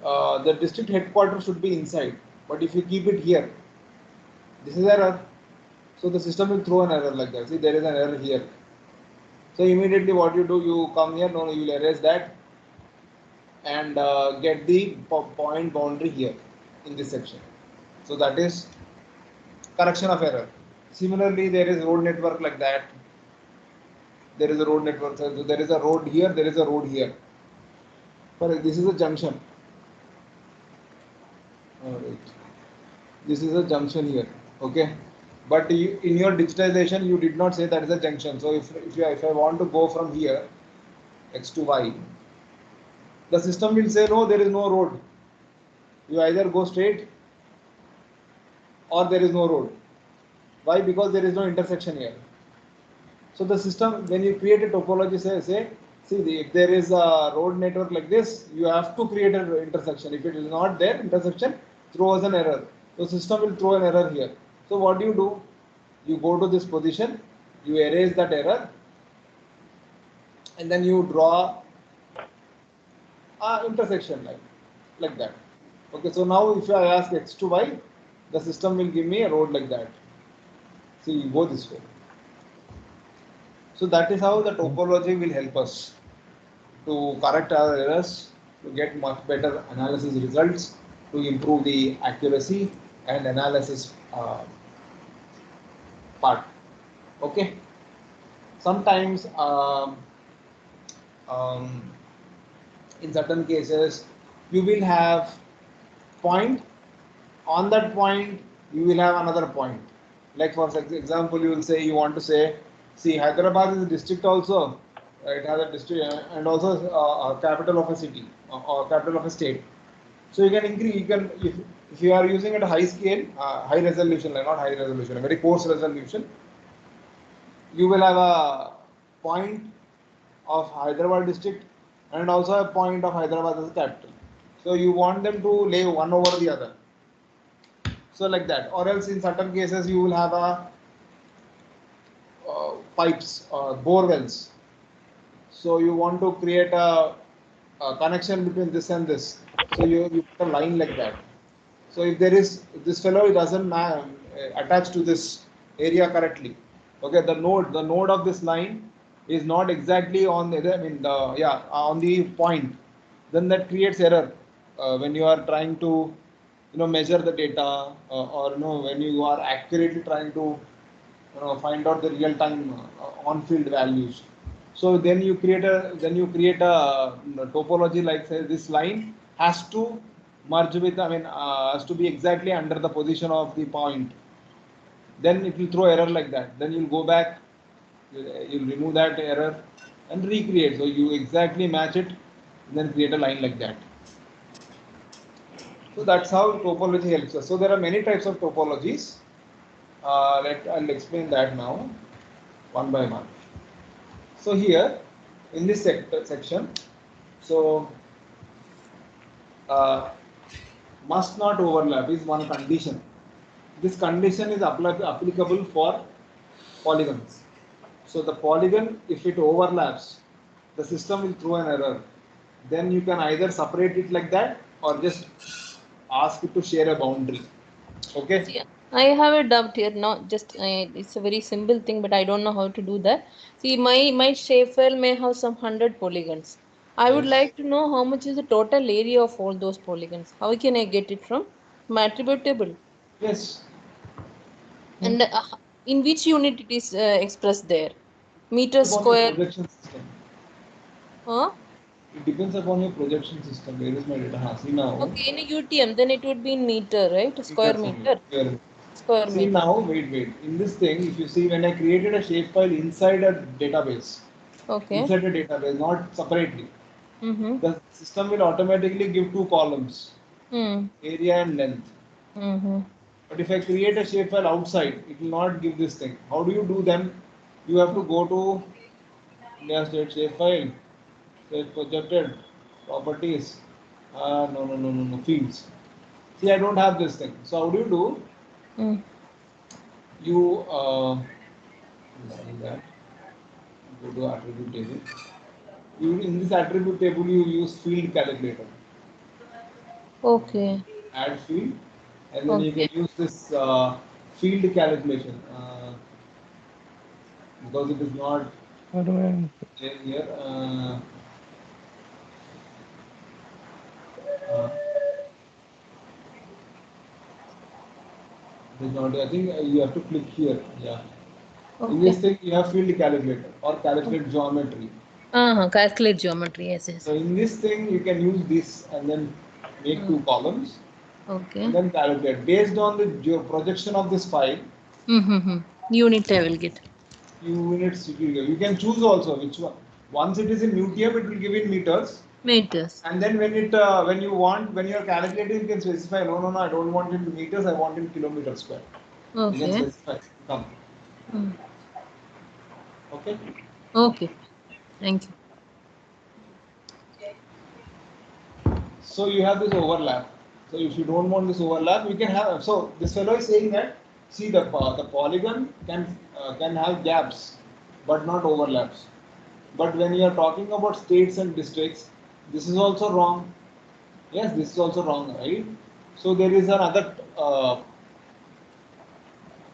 The district headquarters should be inside, but if you keep it here, this is error. So the system will throw an error like that. See, there is an error here. So immediately, what you do, you come here. No, you will erase that and get the point boundary here in this section. So that is correction of error. Similarly, there is road network like that. There is a road network. So there is a road here, there is a road here. Correct. This is a junction. Alright. This is a junction here. Okay. But in your digitization, you did not say that is a junction. So if I want to go from here, x to y, the system will say no, there is no road. You either go straight or there is no road. Why? Because there is no intersection here. So the system, when you create a topology, if there is a road network like this, you have to create an intersection. If it is not there, intersection throws an error. So system will throw an error here. So what do? You go to this position, you erase that error, and then you draw a intersection line. like that. Okay, so now if I ask x to y, the system will give me a road like that. See, you go this way. So that is how the topology will help us to correct our errors, to get much better analysis results, to improve the accuracy and analysis part. Okay. Sometimes um, in certain cases you will have point, on that point you will have another point, like for example you will say, you want to say, see, Hyderabad is a district also, it has a district and also a capital of a city or capital of a state. So you can increase, you can, if you are using at a high scale, high resolution, like not high resolution, a very coarse resolution, you will have a point of Hyderabad district and also a point of Hyderabad as a capital. So you want them to lay one over the other. So like that, or else in certain cases you will have a pipes, bore wells. So you want to create a connection between this and this. So you put a line like that. So if there is, if this fellow doesn't attach to this area correctly, okay, the node of this line is not exactly on the, I mean the, yeah, on the point, then that creates error when you are trying to, measure the data, or when you are accurately trying to, find out the real time on field values. So then you create a topology, like say this line has to merge with, I mean, has to be exactly under the position of the point. Then it will throw error like that. Then you'll go back, you'll remove that error and recreate. So you exactly match it, and then create a line like that. So that's how topology helps us. So there are many types of topologies. I'll explain that now, one by one. So here in this section, so uh, must not overlap is one condition. This condition is applicable for polygons. So the polygon, if it overlaps, the system will throw an error. Then you can either separate it like that or just ask it to share a boundary. Okay. See, I have a doubt here. Not just it's a very simple thing, but I don't know how to do that. See, my shapefile may have some 100 polygons. I would Yes. like to know how much is the total area of all those polygons. How can I get it from my attribute table? Yes. Hmm. And in which unit it is expressed there? Meter Depends upon your square? projection system. Huh? It depends upon your projection system. Where is my data? See now. Okay, in a UTM, then it would be in meter, right? Square Meters only. meter. Here. Square See meter. now, wait. In this thing, if you see, when I created a shapefile inside a database, Okay. inside a database, not separately, Mm-hmm. the system will automatically give two columns, Mm. area and length. Mm-hmm. But if I create a shapefile outside, it will not give this thing. How do you do them? You have to go to India State Shapefile, State Projected, Properties. No, Fields. See, I don't have this thing. So how do you do? Mm. You like that. Go to attribute table. You, in this attribute table, you use field calculator. Okay. Add field, and then you Okay. can use this field calculation because it is not How do I? there here. Uh, it is not. I think you have to click here. Yeah. In this Okay. thing, you have field calculator or calculate geometry. Uh-huh. Calculate geometry. Yes, yes. So in this thing, you can use this and then make Mm. two columns and Okay. then calculate based on the projection of this file. Mm-hmm. Unit I will get. Few units it will give. You can choose also which one. Once it is in UTM, it will give in meters. Meters. And then when you want, when you are calculating, you can specify, no, I don't want it in meters, I want it in kilometers square. You can Okay. specify. Come. Mm. Okay. Okay. Thank you. So you have this overlap. So if you don't want this overlap, you can have. So this fellow is saying that, see, the polygon can have gaps, but not overlaps. But when you are talking about states and districts, this is also wrong. Yes, this is also wrong, right? So there is another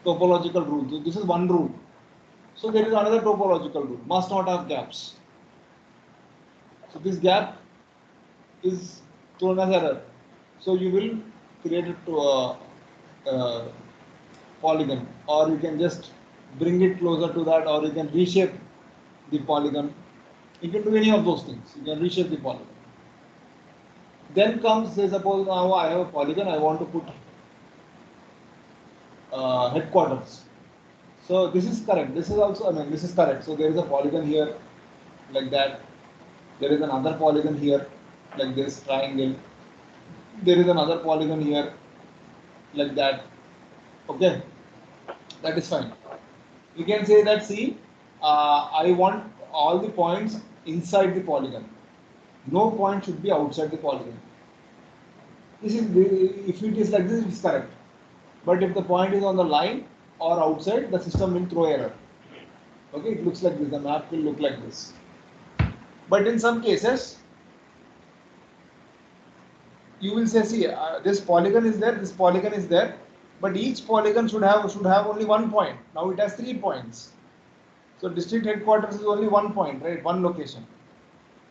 topological rule. So this is one rule. So there is another topological rule. Must not have gaps. So this gap is thrown as error. So you will create it to a polygon, or you can just bring it closer to that, or you can reshape the polygon. You can do any of those things. You can reshape the polygon. Then comes, say, suppose now I have a polygon, I want to put headquarters. So this is correct. This is also, I mean, this is correct. So there is a polygon here, like that. There is another polygon here, like this triangle. There is another polygon here, like that. Okay, that is fine. You can say that, see, I want all the points inside the polygon. No point should be outside the polygon. This is, if it is like this, it is correct. But if the point is on the line or outside, the system will throw error. Okay, it looks like this. The map will look like this. But in some cases, you will say, see, this polygon is there, this polygon is there, but each polygon should have only one point. Now it has 3 points. So district headquarters is only one point, right? One location.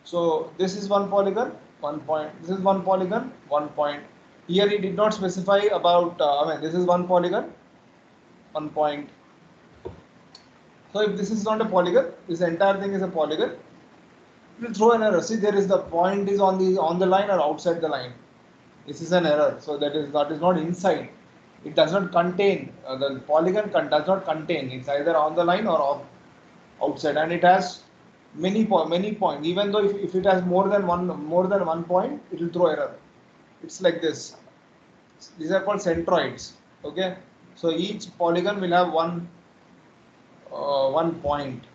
So this is one polygon, 1 point. This is one polygon, 1 point. Here he did not specify about. I mean, this is one polygon, 1 point. So if this is not a polygon, this entire thing is a polygon. It will throw an error. See, there is the point is on the line or outside the line. This is an error. So that is not inside. It does not contain the polygon does not contain. It's either on the line or off, outside, and it has many points. Even though if it has more than one point, it will throw error. It's like this. These are called centroids. Okay. So each polygon will have one point.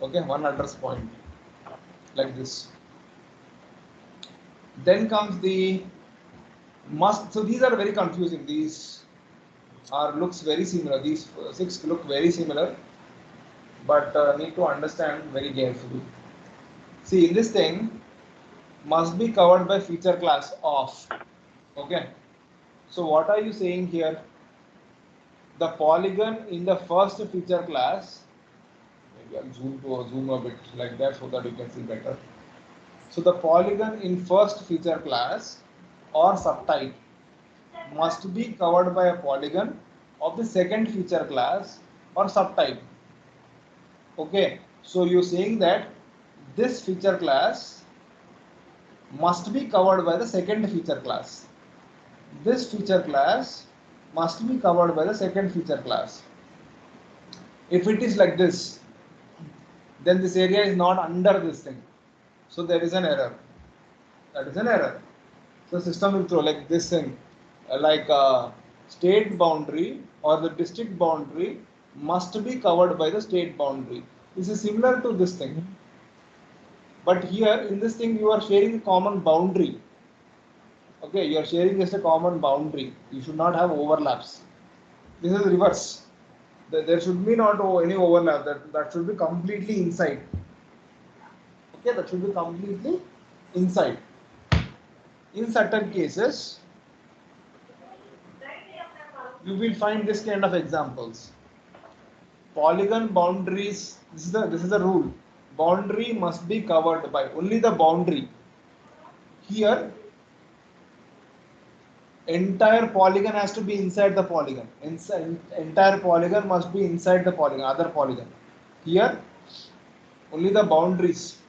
Okay, one address point, like this. Then comes the must. So these are very confusing. These are looks very similar. These six look very similar, but need to understand very carefully. See, in this thing, must be covered by feature class of. Okay. So what are you saying here? The polygon in the first feature class. Maybe I'll zoom a bit like that so that you can see better. So the polygon in first feature class or subtype must be covered by a polygon of the second feature class or subtype. Okay, so you're saying that this feature class must be covered by the second feature class. This feature class must be covered by the second feature class. If it is like this, then this area is not under this thing. So there is an error. That is an error. So system will throw like this thing, like state boundary or the district boundary must be covered by the state boundary. This is similar to this thing. Mhm. But here in this thing you are sharing a common boundary. Okay, you are sharing just a common boundary. You should not have overlaps. This is reverse. There should be not any overlap. That should be completely inside. Okay, that should be completely inside. In certain cases, you will find this kind of examples. Polygon boundaries. This is the rule. Boundary must be covered by only the boundary. Here, entire polygon has to be inside the polygon. Entire polygon must be inside the polygon. Other polygon. Here, only the boundaries.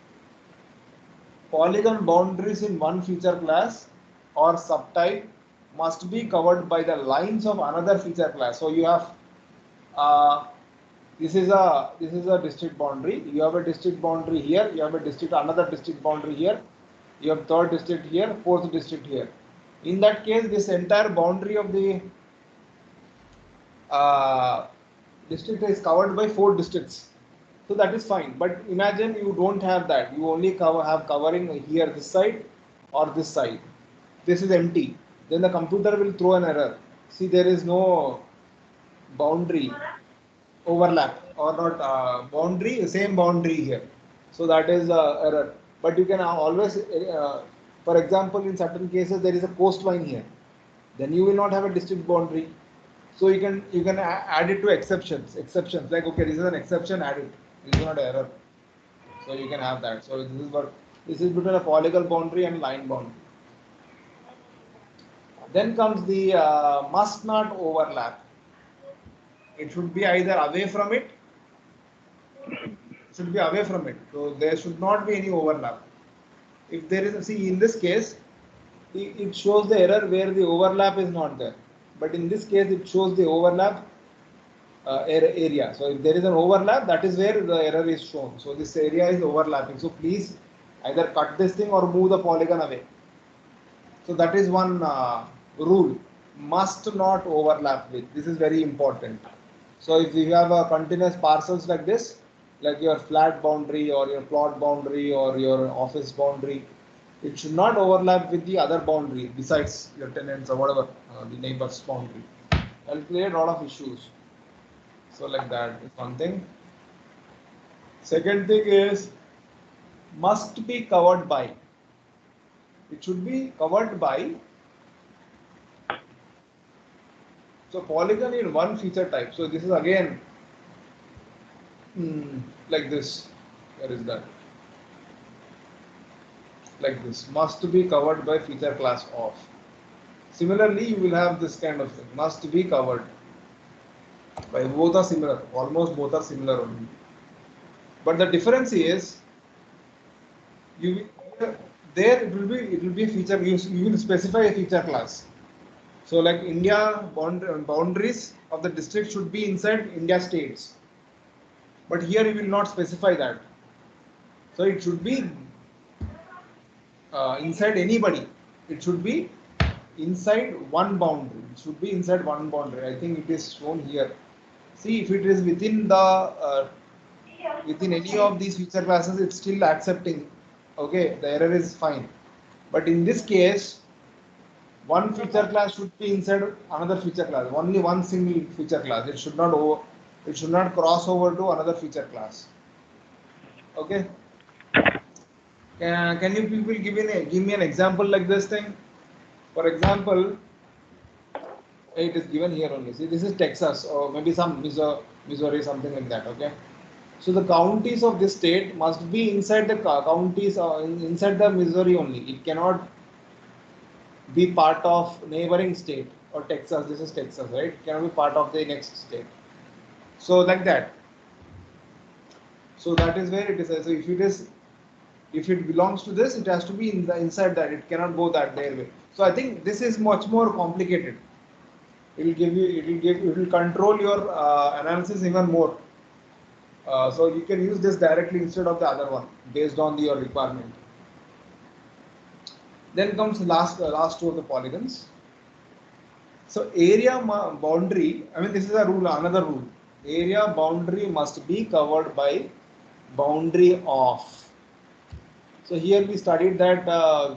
Polygon boundaries in one feature class or subtype must be covered by the lines of another feature class. So you have uh, this is a district boundary. You have a district boundary here. You have a district another district boundary here. You have third district here, fourth district here. In that case, this entire boundary of the uh, district is covered by 4 districts. So that is fine. But imagine you don't have that. You only have covering here this side or this side. This is empty. Then the computer will throw an error. See, there is no boundary overlap or not boundary, same boundary here. So that is error. But you can always For example, in certain cases there is a coastline here, then you will not have a district boundary. So you can add it to exceptions like, okay, this is an exception, add it, this is not error. So you can have that. So this is between a polygon boundary and line boundary. Then comes the must not overlap. It should be either away from it, should be away from it. So there should not be any overlap. If there is, see, in this case, it shows the error where the overlap is not there. But in this case, it shows the overlap area. So if there is an overlap, that is where the error is shown. So this area is overlapping. So please either cut this thing or move the polygon away. So that is one rule. Must not overlap with. This is very important. So if you have a continuous parcels like this, like your flat boundary or your plot boundary or your office boundary, it should not overlap with the other boundary besides your tenants or whatever, the neighbor's boundary. That will create a lot of issues. So like that is one thing. Second thing is must be covered by. It should be covered by. So polygon in one feature type. So this is again like this. Where is that? Like this. Must be covered by feature class of. Similarly, you will have this kind of thing. Must be covered by, both are similar. Almost both are similar only. But the difference is you there it will be a feature. You will specify a feature class. So like India boundaries of the district should be inside India states. But here you will not specify that. So it should be inside anybody. It should be inside one boundary. It should be inside one boundary. I think it is shown here. See, if it is within the within any of these feature classes, it's still accepting. Okay, the error is fine. But in this case, one feature class should be inside another feature class. Only one single feature class. It should not cross over to another feature class. Okay. Can you people give me an example like this thing? For example, it is given here only. See, this is Texas or maybe some Missouri, something like that. Okay. So the counties of this state must be inside the counties inside the Missouri only. It cannot be part of neighboring state or Texas. This is Texas, right? It cannot be part of the next state. So like that. So that is where it is. So if it belongs to this, it has to be inside that. It cannot go that their way. So I think this is much more complicated. It will control your analysis even more. So you can use this directly instead of the other one based on your requirement. Then comes the last two of the polygons. So area boundary, I mean this is a rule, another rule. Area boundary must be covered by boundary of. So here we studied that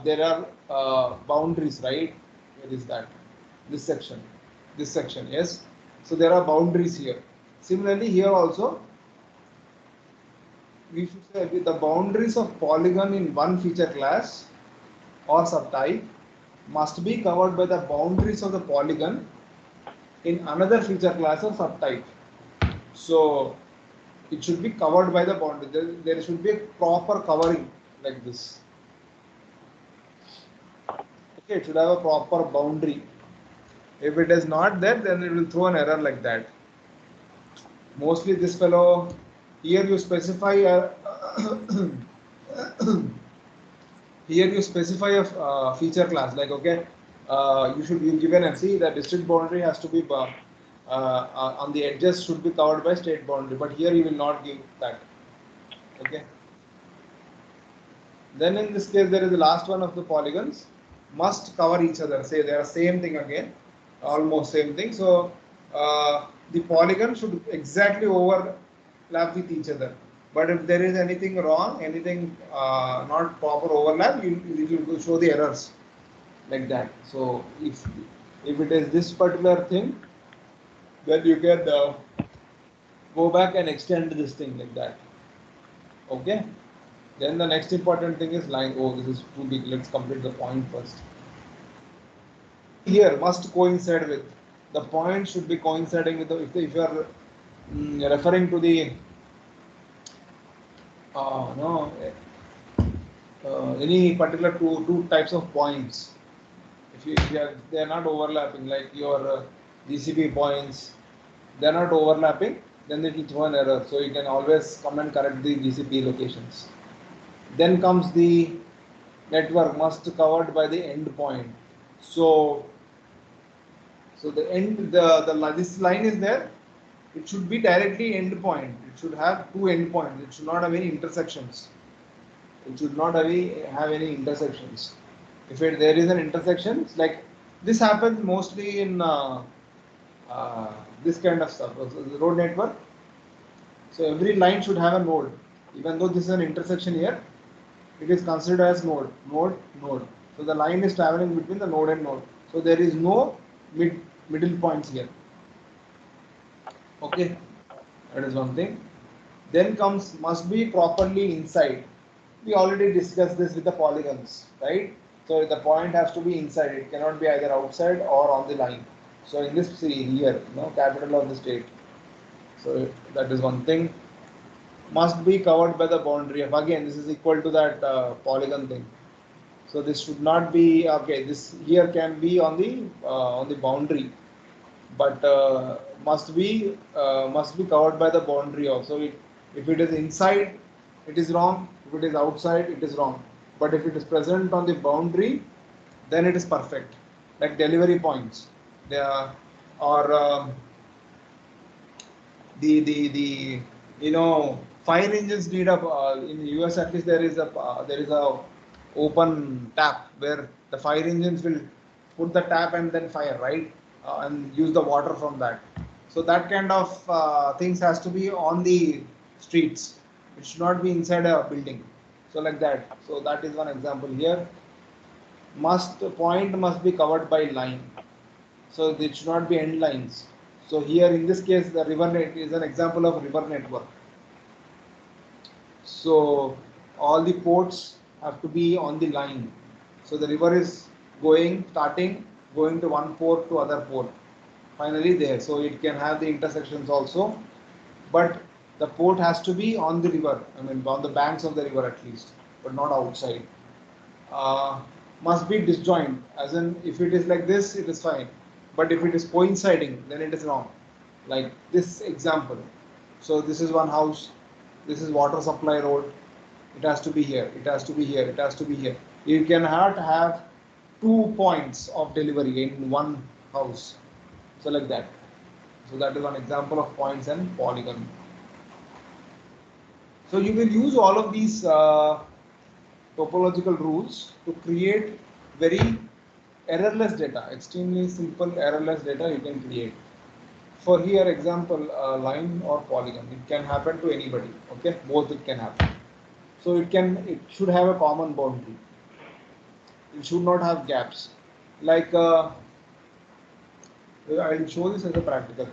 there are boundaries, right? Where is that? This section, yes. So there are boundaries here. Similarly, here also we should say the boundaries of polygon in one feature class or subtype must be covered by the boundaries of the polygon in another feature class or subtype. So it should be covered by the boundary. There should be a proper covering like this. Okay, it should have a proper boundary. If it is not there, then it will throw an error like that. Mostly this fellow, here you specify a here you specify a feature class like, okay, you give an MC, the district boundary has to be on the edges should be covered by state boundary, but here you will not give that. Okay. Then in this case there is the last one of the polygons must cover each other. Say they are same thing again, almost same thing. So the polygon should exactly overlap with each other. But if there is anything wrong, anything not proper overlap, you will show the errors like that. So if it is this particular thing, then you can go back and extend this thing like that. Okay. Then the next important thing is line. Oh, this is too big. Let's complete the point first. Here must coincide with the point should be coinciding with the if you are referring to the no any particular two types of points. If you are, they are not overlapping like your GCP points, they are not overlapping, then it will throw an error. So you can always come and correct the GCP locations. Then comes the network must covered by the end point. So so the end the this line is there. It should be directly end point. It should have two end points. It should not have any intersections. It should not have any intersections. If there is an intersection, like this happens mostly in uh, this kind of stuff. So the road network. So every line should have a node. Even though this is an intersection here, it is considered as node. So the line is traveling between the node and node. So there is no middle points here. Okay, that is one thing. Then comes must be properly inside. We already discussed this with the polygons, right? So the point has to be inside. It cannot be either outside or on the line. So in this, see here, capital of the state. So that is one thing. Must be covered by the boundary of, again, this is equal to that polygon thing. So this should not be okay. This here can be on the boundary, but must be covered by the boundary also. If it is inside, it is wrong. If it is outside, it is wrong. But if it is present on the boundary, then it is perfect. Like delivery points, they are, or the fire engines need a in US at least there is a open tap where the fire engines will put the tap and then fire, right, and use the water from that. So that kind of things has to be on the streets. It should not be inside a building. So like that. So that is one example here. Must be covered by line. So it should not be end lines. So here in this case, the river net is an example of river network. So all the ports have to be on the line. So the river is starting, going to one port to other port, finally there. So it can have the intersections also, but the port has to be on the river. I mean, on the banks of the river at least, but not outside. uh, must be disjoint, as in if it is like this it is fine, but if it is coinciding then it is wrong, like this example. So this is one house, this is water supply road, it has to be here, it has to be here, it has to be here. You cannot have 2 points of delivery in one house. So like that. So that is one example of points and polygon. So you will use all of these topological rules to create very errorless data, extremely simple errorless data you can create. For here example, line or polygon, it can happen to anybody. Okay, both it can happen. So it should have a common boundary. It should not have gaps. Like I will show this as a practical.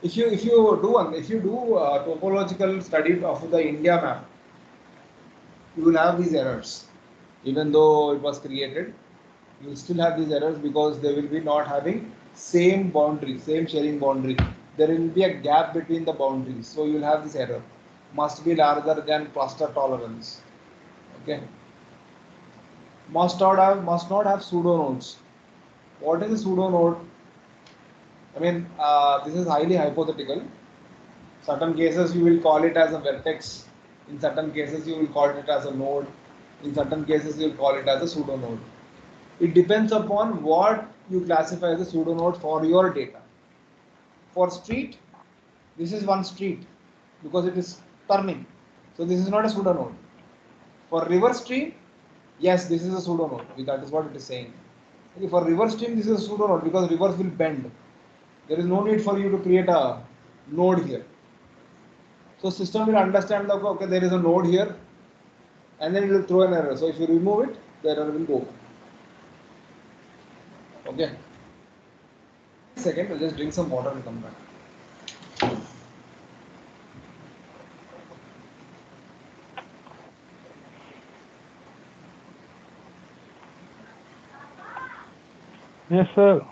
If you do topological study of the India map, you will have these errors. Even though it was created, you will still have these errors because they will be not having same boundary, same sharing boundary. There will be a gap between the boundaries, so you will have this error. Must be larger than cluster tolerance. Okay. Must not have pseudo nodes. What is a pseudo node? I mean, this is highly hypothetical. Certain cases you will call it as a vertex. In certain cases you will call it as a node. In certain cases you will call it as a pseudo node. It depends upon what you classify as a pseudo node for your data. For street, this is one street because it is turning. So this is not a pseudo node. For river stream, yes, this is a pseudo node. That is what it is saying. Okay, for river stream, this is a pseudo node because rivers will bend. There is no need for you to create a node here. So system will understand that okay, there is a node here, and then it will throw an error. So if you remove it, the error will go. Okay. Second, I'll just drink some water and come back. Yes, sir.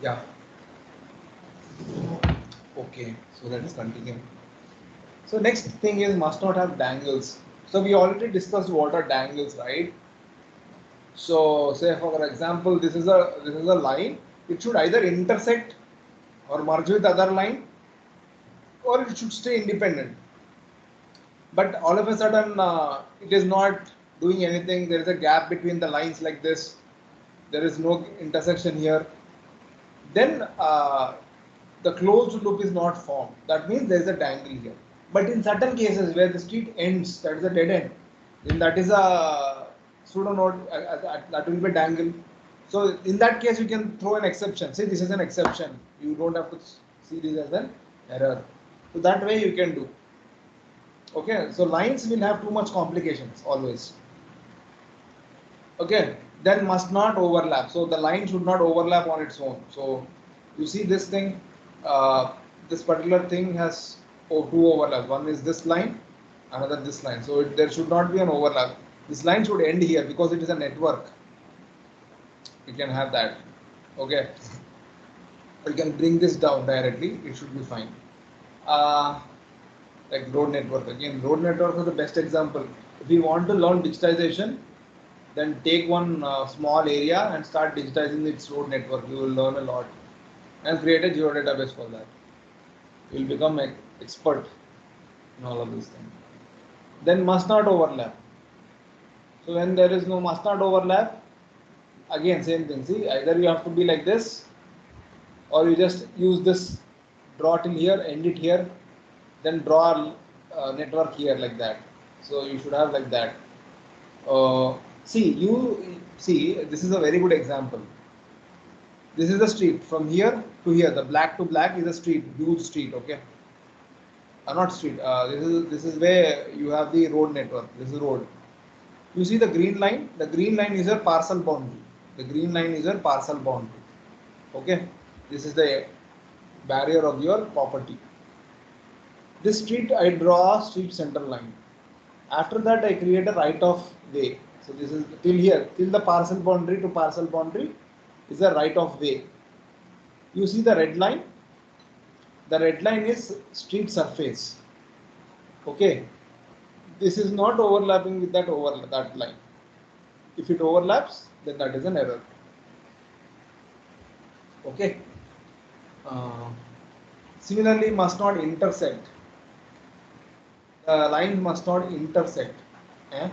Yeah. Okay. So let's continue. So next thing is must not have dangles. So we already discussed what are dangles, right? So say for example, this is a line. It should either intersect or merge with other line, or it should stay independent. But all of a sudden, it is not doing anything. There is a gap between the lines like this. There is no intersection here. Then the closed loop is not formed. That means there is a dangle here. But in certain cases where the street ends, that is a dead end, then that is a pseudo node, that will be a dangle. So in that case, you can throw an exception. See, this is an exception. You don't have to see this as an error. So that way you can do. Okay, so lines will have too much complications always. Okay, then must not overlap. So the line should not overlap on its own. So you see this thing, this particular thing has two overlaps. One is this line, another this line. So there should not be an overlap. This line should end here because it is a network. You can have that. Okay, you can bring this down directly. It should be fine. Uh, like road network. Again, road network is the best example. If you want to learn digitization, then take one small area and start digitizing its road network. You will learn a lot and create a geo database for that. You will become an expert in all of these things. Then must not overlap. So when there is no must not overlap, again same thing. See, either you have to be like this, or you just use this, draw till here, end it here, then draw a network here like that. So you should have like that. See, this is a very good example. This is the street from here to here. The black to black is a street, huge street. Okay, not street. This is where you have the road network. This is road. You see the green line. The green line is your parcel boundary. The green line is your parcel boundary. Okay, this is the barrier of your property. This street I draw a street center line. After that I create a right of way. So this is till here, till the parcel boundary to parcel boundary is a right of way. You see the red line? The red line is street surface. Okay. This is not overlapping with that line. If it overlaps, then that is an error. Okay. Uh, Similarly, must not intersect. Lines must not intersect. Eh?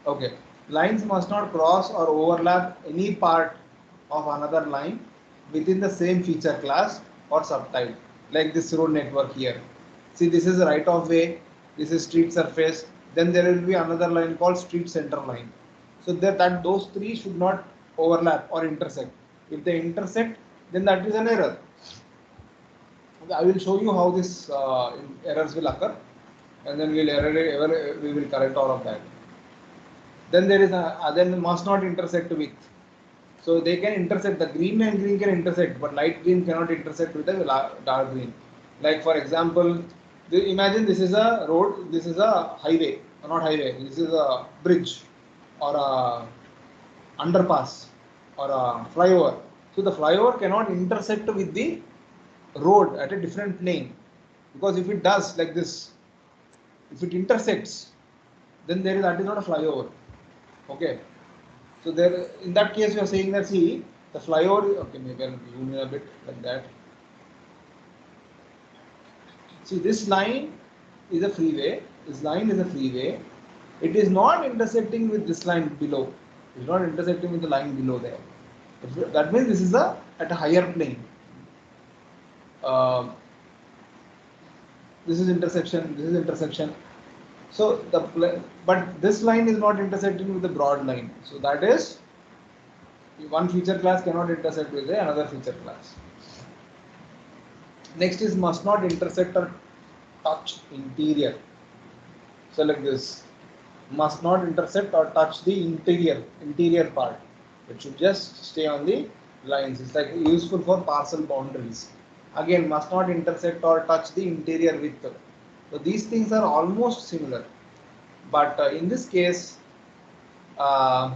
Okay. Lines must not cross or overlap any part of another line within the same feature class or subtype, like this road network here. See, this is right of way, this is street surface, then there will be another line called street center line. So that those three should not overlap or intersect. If they intersect, then that is an error. Okay, I will show you how this errors will occur, and then we will correct all of that. Then there is a then must not intersect with. So they can intersect. The green and green can intersect, but light green cannot intersect with the dark green. Like for example, imagine this is a road, this is a highway, not highway. This is a bridge or a underpass or a flyover. So the flyover cannot intersect with the road at a different plane, because if it does like this, if it intersects, then that is not a flyover. Okay. So there, in that case, you are saying that see the flyover. Okay, maybe I'll zoom in a bit like that. See, this line is a freeway. This line is a freeway. It is not intersecting with this line below. It is not intersecting with the line below there. That means this is at a higher plane. Um this is intersection. This is intersection. So but this line is not intersecting with the broad line. So that is One feature class cannot intersect with another feature class. Next is must not intersect or touch interior. So like this, must not intersect or touch the interior part. It should just stay on the lines. It's like useful for parcel boundaries. Again, must not intersect or touch the interior width. So these things are almost similar, but in this case, uh,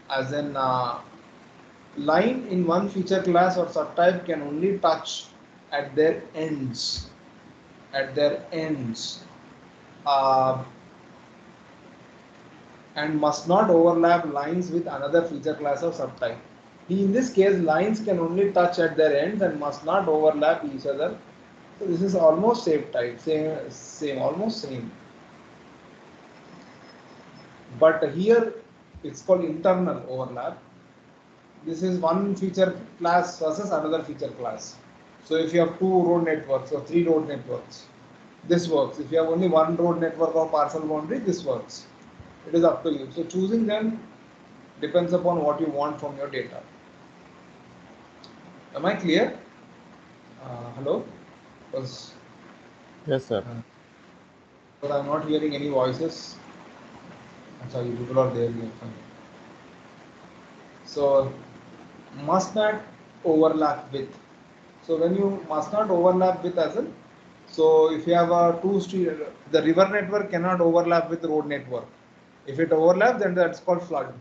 as in line in one feature class or subtype can only touch at their ends. At their ends. Uh, and must not overlap lines with another feature class or subtype. In this case, lines can only touch at their ends and must not overlap each other. So this is almost same type, almost same. But here it's called internal overlap. This is one feature class versus another feature class. So if you have two road networks or three road networks, this works. If you have only one road network or parcel boundary, this works. It is up to you. So choosing them depends upon what you want from your data. Am I clear? Hello? Because Yes, sir. I'm not hearing any voices. I'm sorry, people are there. Fine. So must not overlap with. So when you must not overlap with as in, so if you have a two street, the river network cannot overlap with road network. If it overlaps, then that's called flood.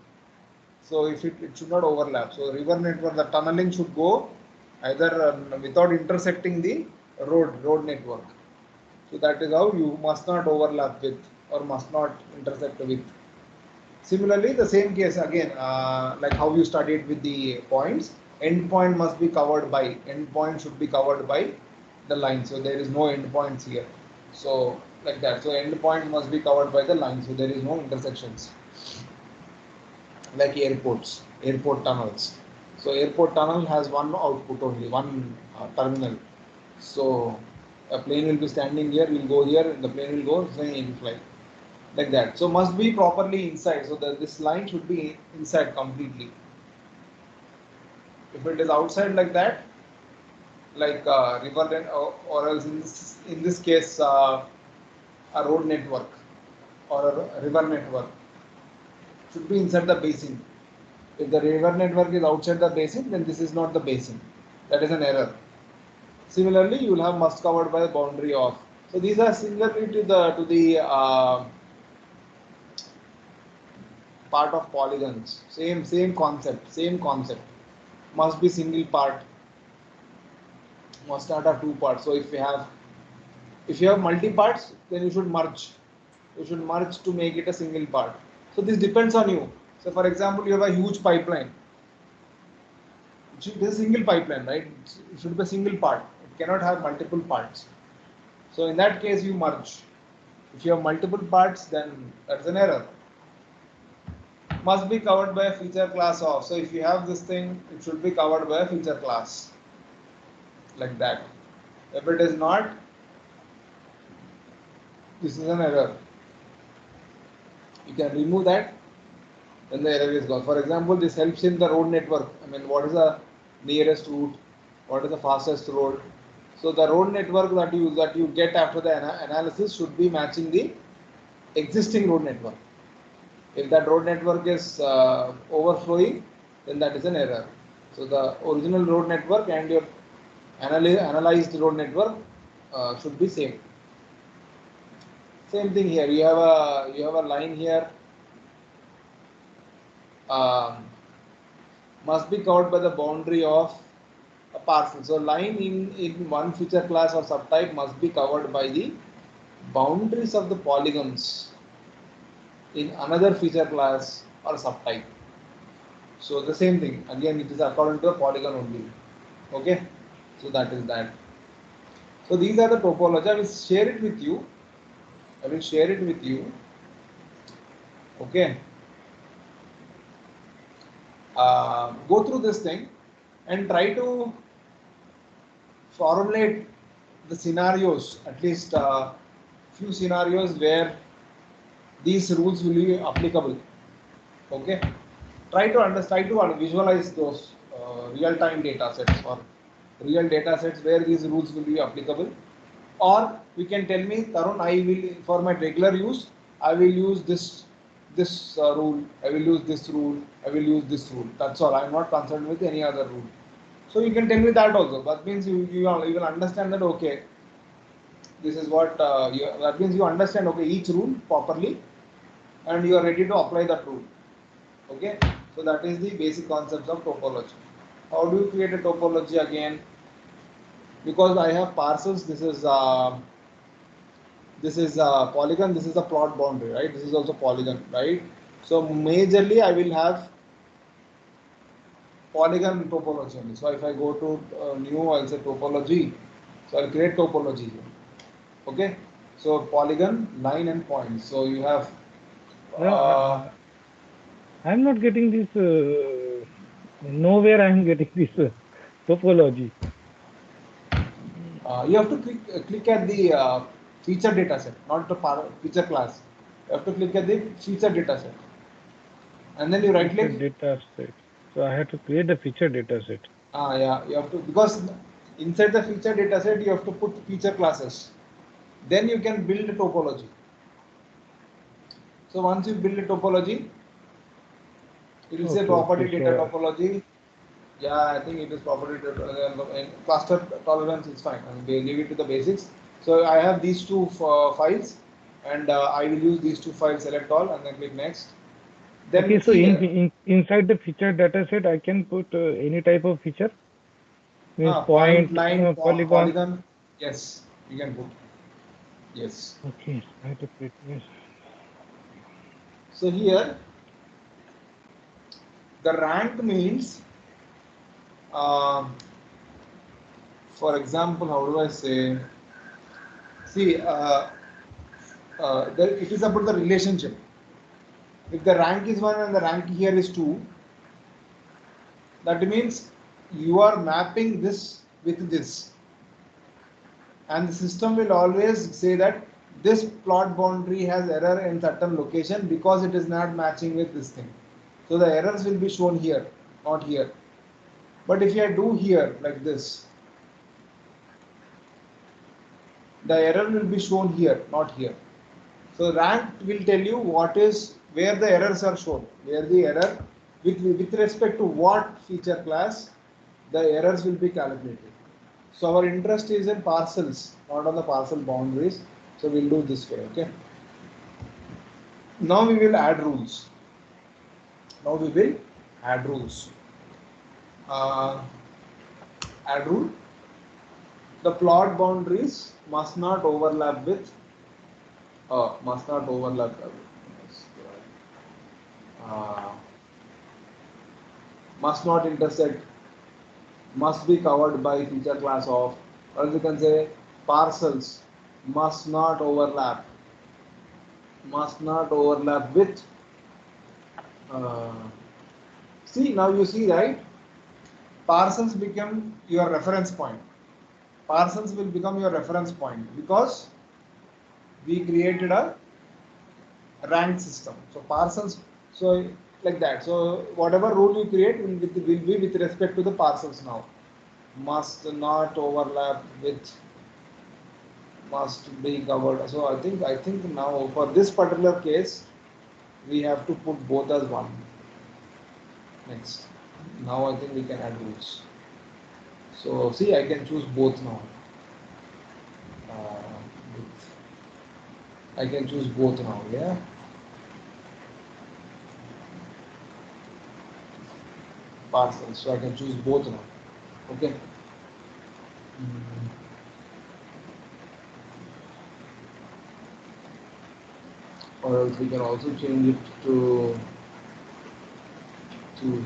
So if it should not overlap. So river network, the tunneling should go either without intersecting the road network. So that is how you must not overlap with or must not intersect with. Similarly, the same case again, like how you studied with the points, endpoint must be covered by, endpoint should be covered by the line. So there is no endpoints here. So like that. So endpoint must be covered by the line. So there is no intersections. Like airports, airport tunnels. So airport tunnel has one output only, one terminal. So a plane will be standing here, will go here, and the plane will go, then it will fly like that. So must be properly inside. So this line should be inside completely. If it is outside like that, like river or else in this case a road network or a river network should be inside the basin. If the river network is outside the basin, then this is not the basin. That is an error. Similarly, you will have must covered by the boundary of. So these are similarly to the part of polygons. Same concept. Same concept. Must be single part. Must not have two parts. So if you have multi parts, then you should merge. You should merge to make it a single part. So this depends on you. So for example, you have a huge pipeline. It should be a single pipeline, right? It should be a single part. It cannot have multiple parts. So in that case, you merge. If you have multiple parts, then that's an error. Must be covered by a feature class of. So if you have this thing, it should be covered by a feature class. Like that. If it is not, this is an error. You can remove that, then the error is gone. For example, this helps in the road network. I mean, what is the nearest route? What is the fastest road? So the road network that you get after the analysis should be matching the existing road network. If that road network is overflowing, then that is an error. So the original road network and your analyzed road network should be same. Same thing here. You have a line here. Um, must be covered by the boundary of a parcel. So line in one feature class or subtype must be covered by the boundaries of the polygons in another feature class or subtype. So the same thing, again it is according to the polygon only. Okay, so that is that. So these are the topology. I will share it with you. I will share it with you. Okay. Go through this thing and try to formulate the scenarios, at least few scenarios where these rules will be applicable. Okay. try to visualize those real-time data sets or real data sets where these rules will be applicable. Or you can tell me, Tarun, I will, for my regular use, I will use this rule, I will use this rule, I will use this rule. That's all. I am not concerned with any other rule. So you can tell me that also. That means you will understand that, okay, this is what that means you understand, okay, each rule properly, and you are ready to apply that rule. Okay, so that is the basic concepts of topology. How do you create a topology again? Because I have parcels, this is polygon, this is a plot boundary, right? This is also polygon, right? So majorly I will have polygon topology only. So if I go to new, I'll say topology. So I'll create topology here. Okay, so polygon, line and points. So you have Yeah, uh, I'm not getting this. Nowhere I'm getting this topology. you have to click at the feature data set, not the feature class. You have to click at the feature data set, and then you right Feature click. data set. So I have to create a feature data set. Yeah, you have to, because inside the feature data set you have to put feature classes. Then you can build a topology. So once you build a topology, it will say Okay, property okay. data So topology. Yeah, I think it is property data, and cluster tolerance is fine. I mean, they leave it to the basics. So I have these two files, and I will use these two files, select all, and then click next. okay, Then so see here, inside the feature data set, I can put any type of feature. Means point, point, line, polygon. polygon. Yes, you can put. Yes. Okay, I have to create. Yes. So here the rank means, uh, for example, how do I say? See, it is about the relationship. If the rank is 1 and the rank here is 2, that means you are mapping this with this. And the system will always say that this plot boundary has error in certain location because it is not matching with this thing. So the errors will be shown here, not here. But if I do here like this, the error will be shown here, not here. So rank will tell you what is where the errors are shown, where the error with respect to what feature class the errors will be calculated. So our interest is in parcels, not on the parcel boundaries. So we'll do this way. Okay. Now we will add rules. Now we will add rules. Uh, Add rule. The plot boundaries must not overlap with. Must not overlap. Uh, must not intersect, must be covered by feature class of, or you can say parcels must not overlap, with, uh, see, now you see, right, parcels become your reference point. Parcels will become your reference point because we created a rank system. So parcels, so like that. So whatever rule you create will be with respect to the parcels now. Must not overlap with, must be covered. So I think now for this particular case we have to put both as one. Next. Now I think we can add rules. So see, I can choose both now. Uh, I can choose both now. Yeah. Parcels. So I can choose both now. Okay. Mm, or else we can also change it to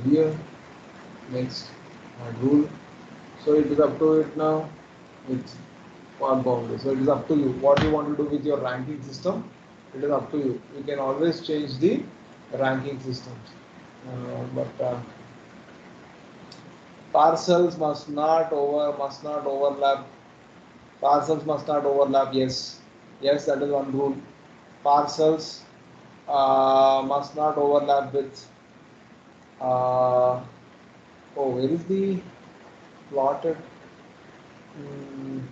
here. Next. Add rule. So it is up to it now. It's part boundary. So it is up to you. What you want to do with your ranking system, it is up to you. You can always change the ranking systems. But parcels must not overlap. Parcels must not overlap. Yes, yes, that is one rule. Parcels must not overlap with Uh, oh, where is the plotted? Mm,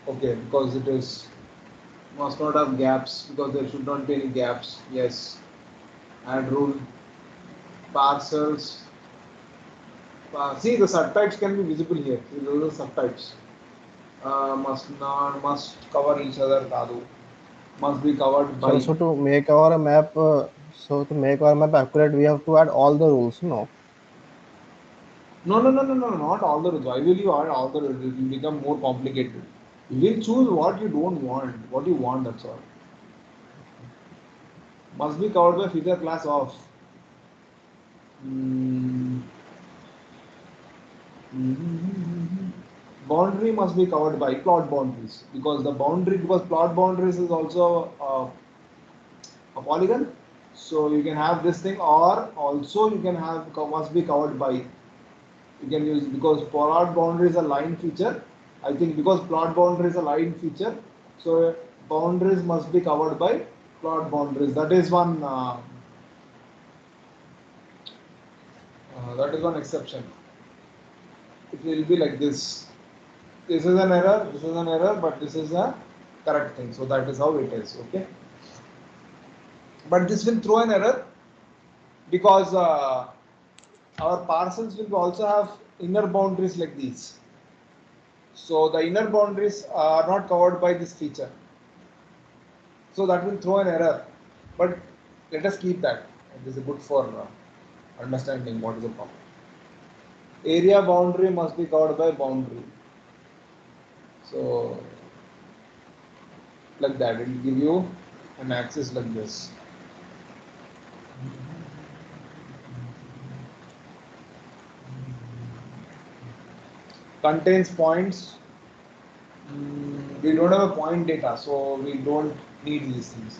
okay, because it is must not have gaps because there should not be any gaps. Yes, add rule parcels. See the subtypes can be visible here. See those are subtypes. Must cover each other. Kadu must be covered So, by. so to make our map, so to make our map accurate, we have to add all the rules. No. No, not all the rules. Why will you add all the rules? It will become more complicated. You will choose what you don't want, what you want, that's all. Must be covered by feature class of. Mm, boundary must be covered by plot boundaries because the boundary because plot boundaries is also a polygon. So you can have this thing, or also you can have must be covered by. You can use because plot boundary is a line feature. I think because plot boundary is a line feature, so boundaries must be covered by plot boundaries. That is one. That is one exception. It will be like this. This is an error. This is an error, but this is a correct thing. So that is how it is. Okay. But this will throw an error because our parcels will also have inner boundaries like these. So the inner boundaries are not covered by this feature. So that will throw an error. But let us keep that. This is good for understanding what is the problem. Area boundary must be covered by boundary. So like that, it will give you an axis like this. Contains points. We don't have a point data, so we don't need these things.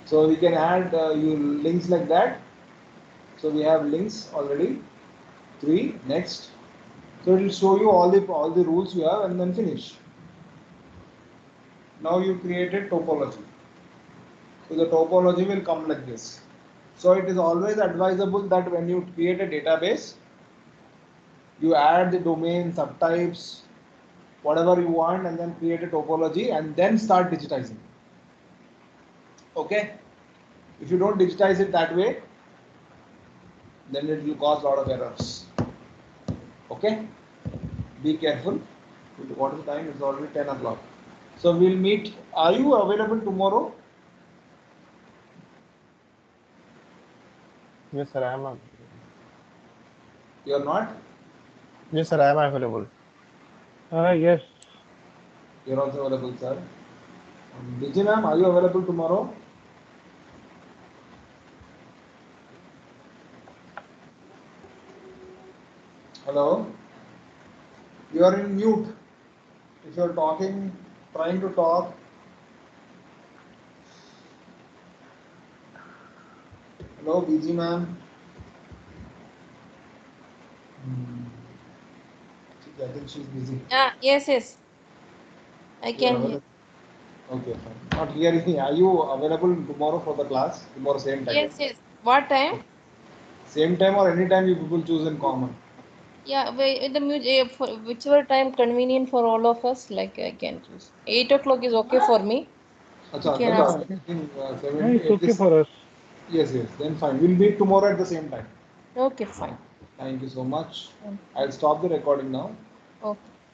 So we can add you links like that. So we have links already. 3 next. So it will show you all the rules you have and then finish. Now you created topology. So the topology will come like this. So it is always advisable that when you create a database, you add the domain, subtypes, whatever you want, and then create a topology and then start digitizing. Okay? If you don't digitize it that way, then it will cause a lot of errors. Okay? Be careful. What is the time? It's already 10 o'clock. So we'll meet. Are you available tomorrow? Yes, sir. I am. You're not? Yes, sir. I am available. Yes. You're also available, sir. Vijay ma'am, are you available tomorrow? Hello? You are in mute. If you're talking, trying to talk. Hello, BG ma'am. I think she's busy. Ah, yes, yes, I You're can hear. available. Okay, fine. Not hearing. Are you available tomorrow for the class? Tomorrow same time. Yes, yes. What time? Okay. Same time or any time you people choose in common. Yeah, the music, for whichever time convenient for all of us, like I can choose. 8 o'clock is okay for me. You Acha, can then ask. fine. I think It's 70 okay this. for us. Yes, yes. Then fine. We'll meet tomorrow at the same time. Okay, fine. Thank you so much. Fine. I'll stop the recording now. Okay.